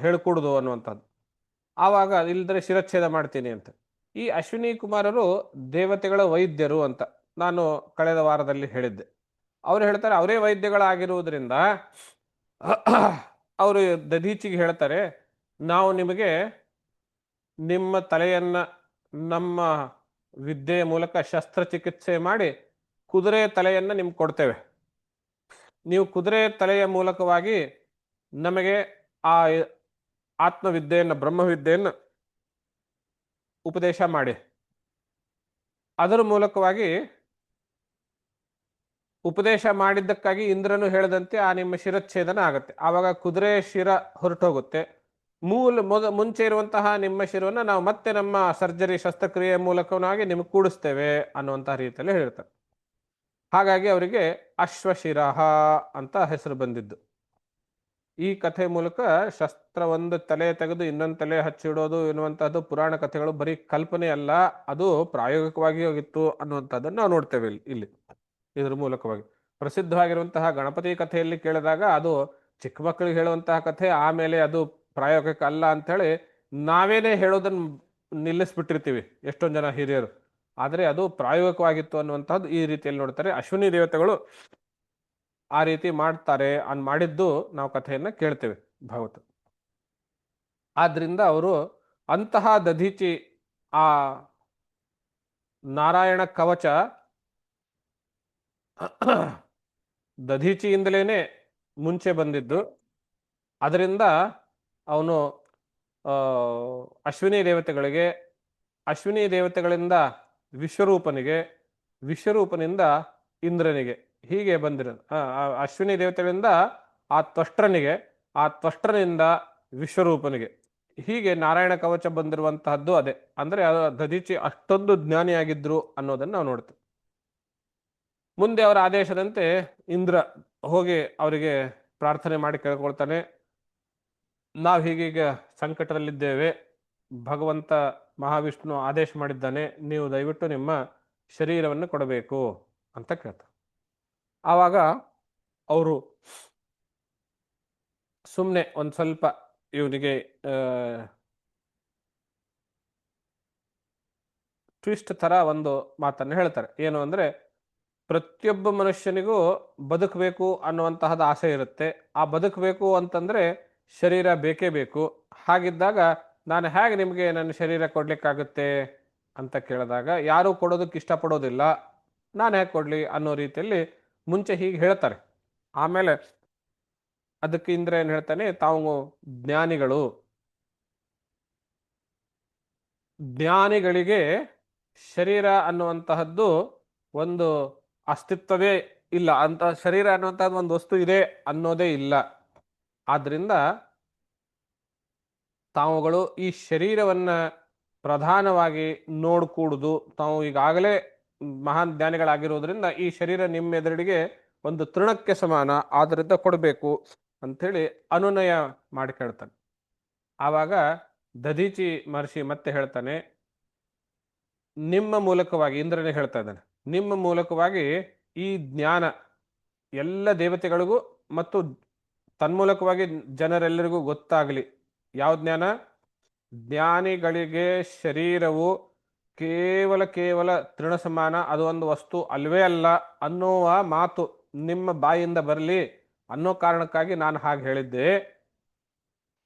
ಹೇಳ್ಕೊಡುದು ಅನ್ನುವಂಥದ್ದು. ಆವಾಗ ಇಲ್ದರೆ ಶಿರಚ್ಛೇದ ಮಾಡ್ತೀನಿ ಅಂತ. ಈ ಅಶ್ವಿನಿ ಕುಮಾರರು ದೇವತೆಗಳ ವೈದ್ಯರು ಅಂತ ನಾನು ಕಳೆದ ವಾರದಲ್ಲಿ ಹೇಳಿದ್ದೆ. ಅವರು ಹೇಳ್ತಾರೆ, ಅವರೇ ವೈದ್ಯಗಳಾಗಿರುವುದರಿಂದ ಅವರು ದಧೀಚಿಗೆ ಹೇಳ್ತಾರೆ, ನಾವು ನಿಮಗೆ ನಿಮ್ಮ ತಲೆಯನ್ನ ನಮ್ಮ ವಿದ್ಯೆಯ ಮೂಲಕ ಶಸ್ತ್ರಚಿಕಿತ್ಸೆ ಮಾಡಿ ಕುದುರೆ ತಲೆಯನ್ನ ನಿಮ್ಗೆ ಕೊಡ್ತೇವೆ. ನೀವು ಕುದುರೆ ತಲೆಯ ಮೂಲಕವಾಗಿ ನಮಗೆ ಆ ಆತ್ಮವಿದ್ಯೆಯನ್ನು, ಬ್ರಹ್ಮವಿದ್ಯೆಯನ್ನು ಉಪದೇಶ ಮಾಡಿ, ಅದರ ಮೂಲಕವಾಗಿ ಉಪದೇಶ ಮಾಡಿದ್ದಕ್ಕಾಗಿ ಇಂದ್ರನು ಹೇಳದಂತೆ ಆ ನಿಮ್ಮ ಶಿರಚ್ಛೇದನ ಆಗುತ್ತೆ. ಆವಾಗ ಕುದುರೆ ಶಿರ ಹೊರಟೋಗುತ್ತೆ. ಮುಂಚೆ ಇರುವಂತಹ ನಿಮ್ಮ ಶಿರವನ್ನು ನಾವು ಮತ್ತೆ ನಮ್ಮ ಸರ್ಜರಿ ಶಸ್ತ್ರಕ್ರಿಯೆ ಮೂಲಕವಾಗಿ ನಿಮಗೆ ಕೂಡಿಸ್ತೇವೆ ಅನ್ನುವಂತಹ ರೀತಿಯಲ್ಲಿ ಹೇಳ್ತಾರೆ. ಹಾಗಾಗಿ ಅವರಿಗೆ ಅಶ್ವಶಿರಃ ಅಂತ ಹೆಸರು ಬಂದಿದ್ದು. ಈ ಕಥೆ ಮೂಲಕ ಶಸ್ತ್ರ ಒಂದು ತಲೆ ತೆಗೆದು ಇನ್ನೊಂದು ತಲೆ ಹಚ್ಚಿಡೋದು ಎನ್ನುವಂತಹದ್ದು ಪುರಾಣ ಕಥೆಗಳು ಬರೀ ಕಲ್ಪನೆ ಅಲ್ಲ, ಅದು ಪ್ರಾಯೋಗಿಕವಾಗಿ ಹೋಗಿತ್ತು ಅನ್ನುವಂಥದ್ದನ್ನು ನಾವು ನೋಡ್ತೇವೆ ಇಲ್ಲಿ. ಇದ್ರ ಮೂಲಕವಾಗಿ ಪ್ರಸಿದ್ಧವಾಗಿರುವಂತಹ ಗಣಪತಿ ಕಥೆಯಲ್ಲಿ ಕೇಳಿದಾಗ ಅದು ಚಿಕ್ಕ ಮಕ್ಕಳಿಗೆ ಹೇಳುವಂತಹ ಕಥೆ, ಆಮೇಲೆ ಅದು ಪ್ರಾಯೋಗಿಕ ಅಲ್ಲ ಅಂಥೇಳಿ ನಾವೇನೇ ಹೇಳೋದನ್ನು ನಿಲ್ಲಿಸ್ಬಿಟ್ಟಿರ್ತೀವಿ ಎಷ್ಟೊಂದು ಜನ ಹಿರಿಯರು. ಆದರೆ ಅದು ಪ್ರಾಯೋಗಿಕವಾಗಿತ್ತು ಅನ್ನುವಂಥದ್ದು ಈ ರೀತಿಯಲ್ಲಿ ನೋಡ್ತಾರೆ. ಅಶ್ವಿನಿ ದೇವತೆಗಳು ಆ ರೀತಿ ಮಾಡ್ತಾರೆ, ಮಾಡಿದ್ದು ನಾವು ಕಥೆಯನ್ನ ಕೇಳ್ತೇವೆ ಭಾಗವತ. ಆದ್ರಿಂದ ಅವರು ಅಂತಹ ದಧೀಚಿ ಆ ನಾರಾಯಣ ಕವಚ ದಧೀಚಿಯಿಂದಲೇನೆ ಮುಂಚೆ ಬಂದಿದ್ದು. ಅದರಿಂದ ಅವನು ಅಶ್ವಿನಿ ದೇವತೆಗಳಿಗೆ, ಅಶ್ವಿನಿ ದೇವತೆಗಳಿಂದ ವಿಶ್ವರೂಪನಿಗೆ, ವಿಶ್ವರೂಪನಿಂದ ಇಂದ್ರನಿಗೆ, ಹೀಗೆ ಬಂದಿರೋದು. ಅಶ್ವಿನಿ ದೇವತೆಗಳಿಂದ ಆ ತ್ವಷ್ಟ್ರನಿಗೆ, ಆ ತ್ವಷ್ಟ್ರನಿಂದ ವಿಶ್ವರೂಪನಿಗೆ, ಹೀಗೆ ನಾರಾಯಣ ಕವಚ ಬಂದಿರುವಂತಹದ್ದು ಅದೇ. ಅಂದ್ರೆ ದಧೀಚಿ ಅಷ್ಟೊಂದು ಜ್ಞಾನಿಯಾಗಿದ್ರು ಅನ್ನೋದನ್ನು ನಾವು ನೋಡ್ತೇವೆ. ಮುಂದೆ ಅವರ ಆದೇಶದಂತೆ ಇಂದ್ರ ಹೋಗಿ ಅವರಿಗೆ ಪ್ರಾರ್ಥನೆ ಮಾಡಿ ಕೇಳ್ಕೊಳ್ತಾನೆ, ನಾವು ಹೀಗೀಗ ಸಂಕಟದಲ್ಲಿದ್ದೇವೆ, ಭಗವಂತ ಮಹಾವಿಷ್ಣು ಆದೇಶ ಮಾಡಿದ್ದಾನೆ, ನೀವು ದಯವಿಟ್ಟು ನಿಮ್ಮ ಶರೀರವನ್ನು ಕೊಡಬೇಕು ಅಂತ ಕೇಳ್ತಾರೆ. ಆವಾಗ ಅವರು ಸುಮ್ಮನೆ ಒಂದು ಸ್ವಲ್ಪ ಇವನಿಗೆ ಟ್ವಿಸ್ಟ್ ಥರ ಒಂದು ಮಾತನ್ನು ಹೇಳ್ತಾರೆ. ಏನು ಅಂದರೆ, ಪ್ರತಿಯೊಬ್ಬ ಮನುಷ್ಯನಿಗೂ ಬದುಕಬೇಕು ಅನ್ನುವಂತಹದ್ದು ಆಸೆ ಇರುತ್ತೆ. ಆ ಬದುಕಬೇಕು ಅಂತಂದರೆ ಶರೀರ ಬೇಕೇ ಬೇಕು. ಹಾಗಿದ್ದಾಗ ನಾನು ಹೇಗೆ ನಿಮಗೆ ನನ್ನ ಶರೀರ ಕೊಡ್ಲಿಕ್ಕಾಗುತ್ತೆ ಅಂತ ಕೇಳಿದಾಗ ಯಾರೂ ಕೊಡೋದಕ್ಕೆ ಇಷ್ಟಪಡೋದಿಲ್ಲ, ನಾನು ಹೇಗೆ ಕೊಡಲಿ ಅನ್ನೋ ರೀತಿಯಲ್ಲಿ ಮುಂಚೆ ಹೀಗೆ ಹೇಳ್ತಾರೆ. ಆಮೇಲೆ ಅದಕ್ಕೆ ಇಂದ್ರ ಏನು ಹೇಳ್ತಾನೆ, ತಾವು ಜ್ಞಾನಿಗಳು, ಜ್ಞಾನಿಗಳಿಗೆ ಶರೀರ ಅನ್ನುವಂತಹದ್ದು ಒಂದು ಅಸ್ತಿತ್ವವೇ ಇಲ್ಲ, ಅಂತ ಶರೀರ ಅನ್ನುವಂಥದ್ದು ಒಂದು ವಸ್ತು ಇದೆ ಅನ್ನೋದೇ ಇಲ್ಲ. ಆದ್ರಿಂದ ತಾವುಗಳು ಈ ಶರೀರವನ್ನ ಪ್ರಧಾನವಾಗಿ ನೋಡ್ಕೂಡುದು. ತಾವು ಈಗಾಗಲೇ ಮಹಾನ್ ಜ್ಞಾನಿಗಳಾಗಿರೋದ್ರಿಂದ ಈ ಶರೀರ ನಿಮ್ಮ ಎದುರಿಗೆ ಒಂದು ತೃಣಕ್ಕೆ ಸಮಾನ, ಆದ್ರಿಂದ ಕೊಡಬೇಕು ಅಂಥೇಳಿ ಅನುನಯ ಮಾಡಿ ಕೇಳ್ತಾನೆ. ಆವಾಗ ದಧೀಚಿ ಮಹರ್ಷಿ ಮತ್ತೆ ಹೇಳ್ತಾನೆ, ನಿಮ್ಮ ಮೂಲಕವಾಗಿ, ಇಂದ್ರನೇ ಹೇಳ್ತಾ ಇದ್ದಾನೆ, ನಿಮ್ಮ ಮೂಲಕವಾಗಿ ಈ ಜ್ಞಾನ ಎಲ್ಲ ದೇವತೆಗಳಿಗೂ ಮತ್ತು ತನ್ಮೂಲಕವಾಗಿ ಜನರೆಲ್ಲರಿಗೂ ಗೊತ್ತಾಗಲಿ. ಯಾವ ಜ್ಞಾನ? ಜ್ಞಾನಿಗಳಿಗೆ ಶರೀರವು ಕೇವಲ ತೃಣ ಸಮಾನ, ಅದು ಒಂದು ವಸ್ತು ಅಲ್ವೇ ಅಲ್ಲ ಅನ್ನುವ ಮಾತು ನಿಮ್ಮ ಬಾಯಿಂದ ಬರಲಿ ಅನ್ನೋ ಕಾರಣಕ್ಕಾಗಿ ನಾನು ಹಾಗೆ ಹೇಳಿದ್ದೆ.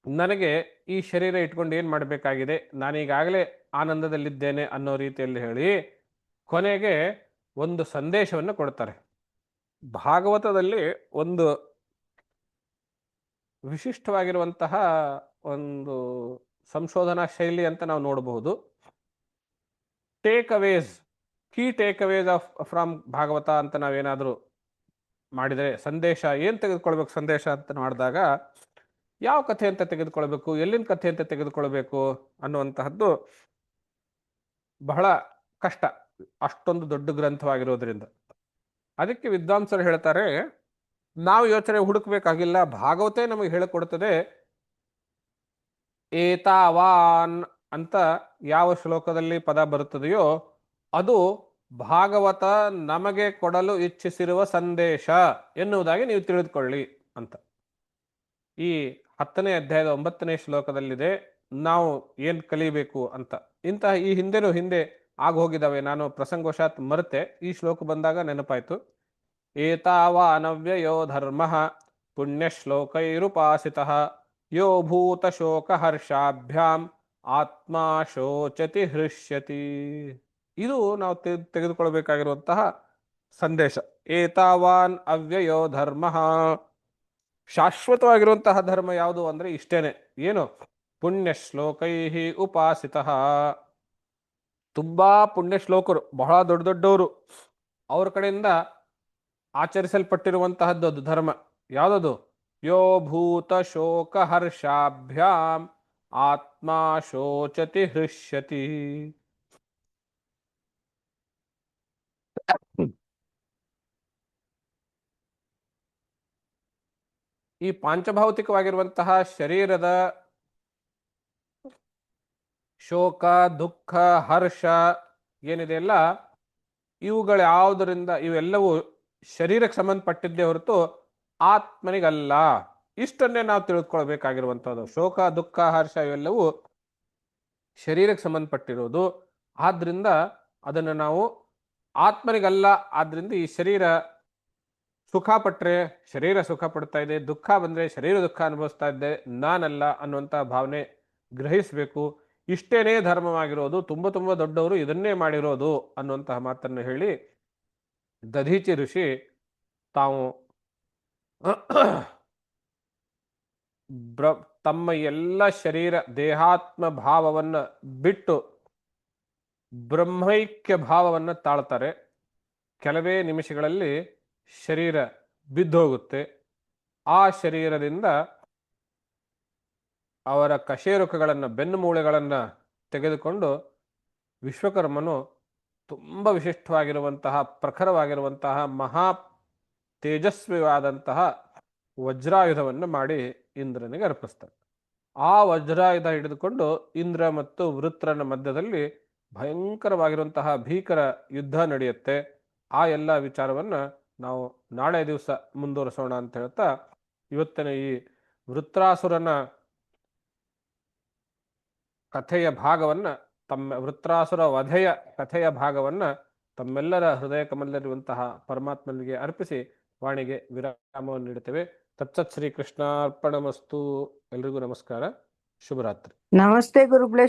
ನನಗೆ ಈ ಶರೀರ ಇಟ್ಕೊಂಡು ಏನು ಮಾಡಬೇಕಾಗಿದೆ, ನಾನೀಗಾಗಲೇ ಆನಂದದಲ್ಲಿದ್ದೇನೆ ಅನ್ನೋ ರೀತಿಯಲ್ಲಿ ಹೇಳಿ ಕೊನೆಗೆ ಒಂದು ಸಂದೇಶವನ್ನು ಕೊಡ್ತಾರೆ. ಭಾಗವತದಲ್ಲಿ ಒಂದು ವಿಶಿಷ್ಟವಾಗಿರುವಂತಹ ಒಂದು ಸಂಶೋಧನಾ ಶೈಲಿ ಅಂತ ನಾವು ನೋಡಬಹುದು. Takeaways, key takeaways of from Bhagavata ಅಂತ ನಾವೇನಾದರೂ ಮಾಡಿದರೆ, ಸಂದೇಶ ಏನು ತೆಗೆದುಕೊಳ್ಬೇಕು ಸಂದೇಶ ಅಂತ ಮಾಡಿದಾಗ ಯಾವ ಕಥೆ ಅಂತ ತೆಗೆದುಕೊಳ್ಬೇಕು, ಎಲ್ಲಿನ ಕಥೆ ಅಂತ ತೆಗೆದುಕೊಳ್ಬೇಕು ಅನ್ನುವಂತಹದ್ದು ಬಹಳ ಕಷ್ಟ, ಅಷ್ಟೊಂದು ದೊಡ್ಡ ಗ್ರಂಥವಾಗಿರೋದ್ರಿಂದ. ಅದಕ್ಕೆ ವಿದ್ವಾಂಸರು ಹೇಳ್ತಾರೆ, ನಾವು ಯೋಚನೆ ಹುಡುಕ್ಬೇಕಾಗಿಲ್ಲ, ಭಾಗವತೆ ನಮಗೆ ಹೇಳಿಕೊಡುತ್ತದೆ. ಏತಾವಾನ್ ಅಂತ ಯಾವ ಶ್ಲೋಕದಲ್ಲಿ ಪದ ಬರುತ್ತದೆಯೋ ಅದು ಭಾಗವತ ನಮಗೆ ಕೊಡಲು ಇಚ್ಛಿಸಿರುವ ಸಂದೇಶ ಎನ್ನುವುದಾಗಿ ನೀವು ತಿಳಿದುಕೊಳ್ಳಿ ಅಂತ. ಈ 10ನೇ ಅಧ್ಯಾಯದ 9ನೇ ಶ್ಲೋಕದಲ್ಲಿದೆ ನಾವು ಏನ್ ಕಲಿಬೇಕು ಅಂತ. ಇಂತಹ ಈ ಹಿಂದೆ ಆಗೋಗಿದ್ದಾವೆ, ನಾನು ಪ್ರಸಂಗೋಶಾತ್ ಮರೆತೆ, ಈ ಶ್ಲೋಕ ಬಂದಾಗ ನೆನಪಾಯ್ತು. ಏತಾವಾನವ್ಯಯೋ ಧರ್ಮ ಪುಣ್ಯಶ್ಲೋಕೈರುಪಾಸಿತಃ ಯೋ ಭೂತ ಶೋಕ ಹರ್ಷಾಭ್ಯಾಂ ಆತ್ಮ ಶೋಚತಿ ಹೃಷ್ಯತಿ. ಇದು ನಾವು ತೆಗೆದುಕೊಳ್ಬೇಕಾಗಿರುವಂತಹ ಸಂದೇಶ. ಏತಾವಾನ್ ಅವ್ಯಯೋ ಧರ್ಮ, ಶಾಶ್ವತವಾಗಿರುವಂತಹ ಧರ್ಮ ಯಾವುದು ಅಂದ್ರೆ ಇಷ್ಟೇನೆ. ಏನು? ಪುಣ್ಯ ಶ್ಲೋಕೈ ಉಪಾಸಿತಃ, ತುಂಬಾ ಪುಣ್ಯ ಶ್ಲೋಕರು, ಬಹಳ ದೊಡ್ಡ ದೊಡ್ಡವರು, ಅವ್ರ ಕಡೆಯಿಂದ ಆಚರಿಸಲ್ಪಟ್ಟಿರುವಂತಹದ್ದು ಅದು ಧರ್ಮ. ಯಾವುದದು? ಯೋ ಭೂತ ಶೋಕ ಹರ್ಷಾಭ್ಯಾಂ ಆತ್ಮ ಶೋಚತಿ ಹೃಷ್ಯತಿ. ಈ ಪಾಂಚಭೌತಿಕವಾಗಿರುವಂತಹ ಶರೀರದ ಶೋಕ ದುಃಖ ಹರ್ಷ ಏನಿದೆ ಅಲ್ಲ, ಇವುಗಳು ಯಾವುದರಿಂದ, ಇವೆಲ್ಲವೂ ಶರೀರಕ್ಕೆ ಸಂಬಂಧಪಟ್ಟಿದ್ದೇ ಹೊರತು ಆತ್ಮನಿಗಲ್ಲ. ಇಷ್ಟನ್ನೇ ನಾವು ತಿಳಿದುಕೊಳ್ಬೇಕಾಗಿರುವಂಥದ್ದು. ಶೋಕ ದುಃಖ ಹರ್ಷ ಇವೆಲ್ಲವೂ ಶರೀರಕ್ಕೆ ಸಂಬಂಧಪಟ್ಟಿರೋದು, ಆದ್ರಿಂದ ಅದನ್ನು ನಾವು ಆತ್ಮನಿಗಲ್ಲ. ಆದ್ರಿಂದ ಈ ಶರೀರ ಸುಖ ಪಟ್ರೆ ಶರೀರ ಸುಖ ಪಡ್ತಾ ಇದೆ, ದುಃಖ ಬಂದ್ರೆ ಶರೀರ ದುಃಖ ಅನುಭವಿಸ್ತಾ ಇದ್ದೆ, ನಾನಲ್ಲ ಅನ್ನುವಂಥ ಭಾವನೆ ಗ್ರಹಿಸಬೇಕು. ಇಷ್ಟೇನೇ ಧರ್ಮವಾಗಿರೋದು, ತುಂಬ ತುಂಬ ದೊಡ್ಡವರು ಇದನ್ನೇ ಮಾಡಿರೋದು ಅನ್ನುವಂತಹ ಮಾತನ್ನು ಹೇಳಿ ದಧೀಚಿ ಋಷಿ ತಾವು ತಮ್ಮ ಎಲ್ಲ ಶರೀರ ದೇಹಾತ್ಮ ಭಾವವನ್ನು ಬಿಟ್ಟು ಬ್ರಹ್ಮೈಕ್ಯ ಭಾವವನ್ನು ತಾಳ್ತಾರೆ. ಕೆಲವೇ ನಿಮಿಷಗಳಲ್ಲಿ ಶರೀರ ಬಿದ್ದೋಗುತ್ತೆ. ಆ ಶರೀರದಿಂದ ಅವರ ಕಶೇರುಕಗಳನ್ನು, ಬೆನ್ನು ಮೂಳೆಗಳನ್ನು ತೆಗೆದುಕೊಂಡು ವಿಶ್ವಕರ್ಮನು ತುಂಬ ವಿಶಿಷ್ಟವಾಗಿರುವಂತಹ ಪ್ರಖರವಾಗಿರುವಂತಹ ಮಹಾ ತೇಜಸ್ವಿಯಾದಂತಹ ವಜ್ರಾಯುಧವನ್ನು ಮಾಡಿ ಇಂದ್ರನಿಗೆ ಅರ್ಪಿಸ್ತಾರೆ. ಆ ವಜ್ರಾಯುಧ ಹಿಡಿದುಕೊಂಡು ಇಂದ್ರ ಮತ್ತು ವೃತ್ರನ ಮಧ್ಯದಲ್ಲಿ ಭಯಂಕರವಾಗಿರುವಂತಹ ಭೀಕರ ಯುದ್ಧ ನಡೆಯುತ್ತೆ. ಆ ಎಲ್ಲ ವಿಚಾರವನ್ನು ನಾವು ನಾಳೆ ದಿವಸ ಮುಂದುವರಿಸೋಣ ಅಂತ ಹೇಳ್ತಾ, ಇವತ್ತಿನ ಈ ವೃತ್ರಾಸುರನ ಕಥೆಯ ಭಾಗವನ್ನು, ವೃತ್ರಾಸುರ ವಧೆಯ ಕಥೆಯ ಭಾಗವನ್ನು ತಮ್ಮೆಲ್ಲರ ಹೃದಯ ಕಮಲದಲ್ಲಿರುವಂತಹ ಪರಮಾತ್ಮನಿಗೆ ಅರ್ಪಿಸಿ ವಾಣಿಗೆ ವಿರಾಮವನ್ನು ನೀಡುತ್ತೇವೆ. ತತ್ಸತ್ ಶ್ರೀ ಕೃಷ್ಣಾರ್ಪಣಮಸ್ತು. ಎಲ್ರಿಗೂ ನಮಸ್ಕಾರ, ಶುಭರಾತ್ರಿ. ನಮಸ್ತೆ ಗುರುಗಳೇ.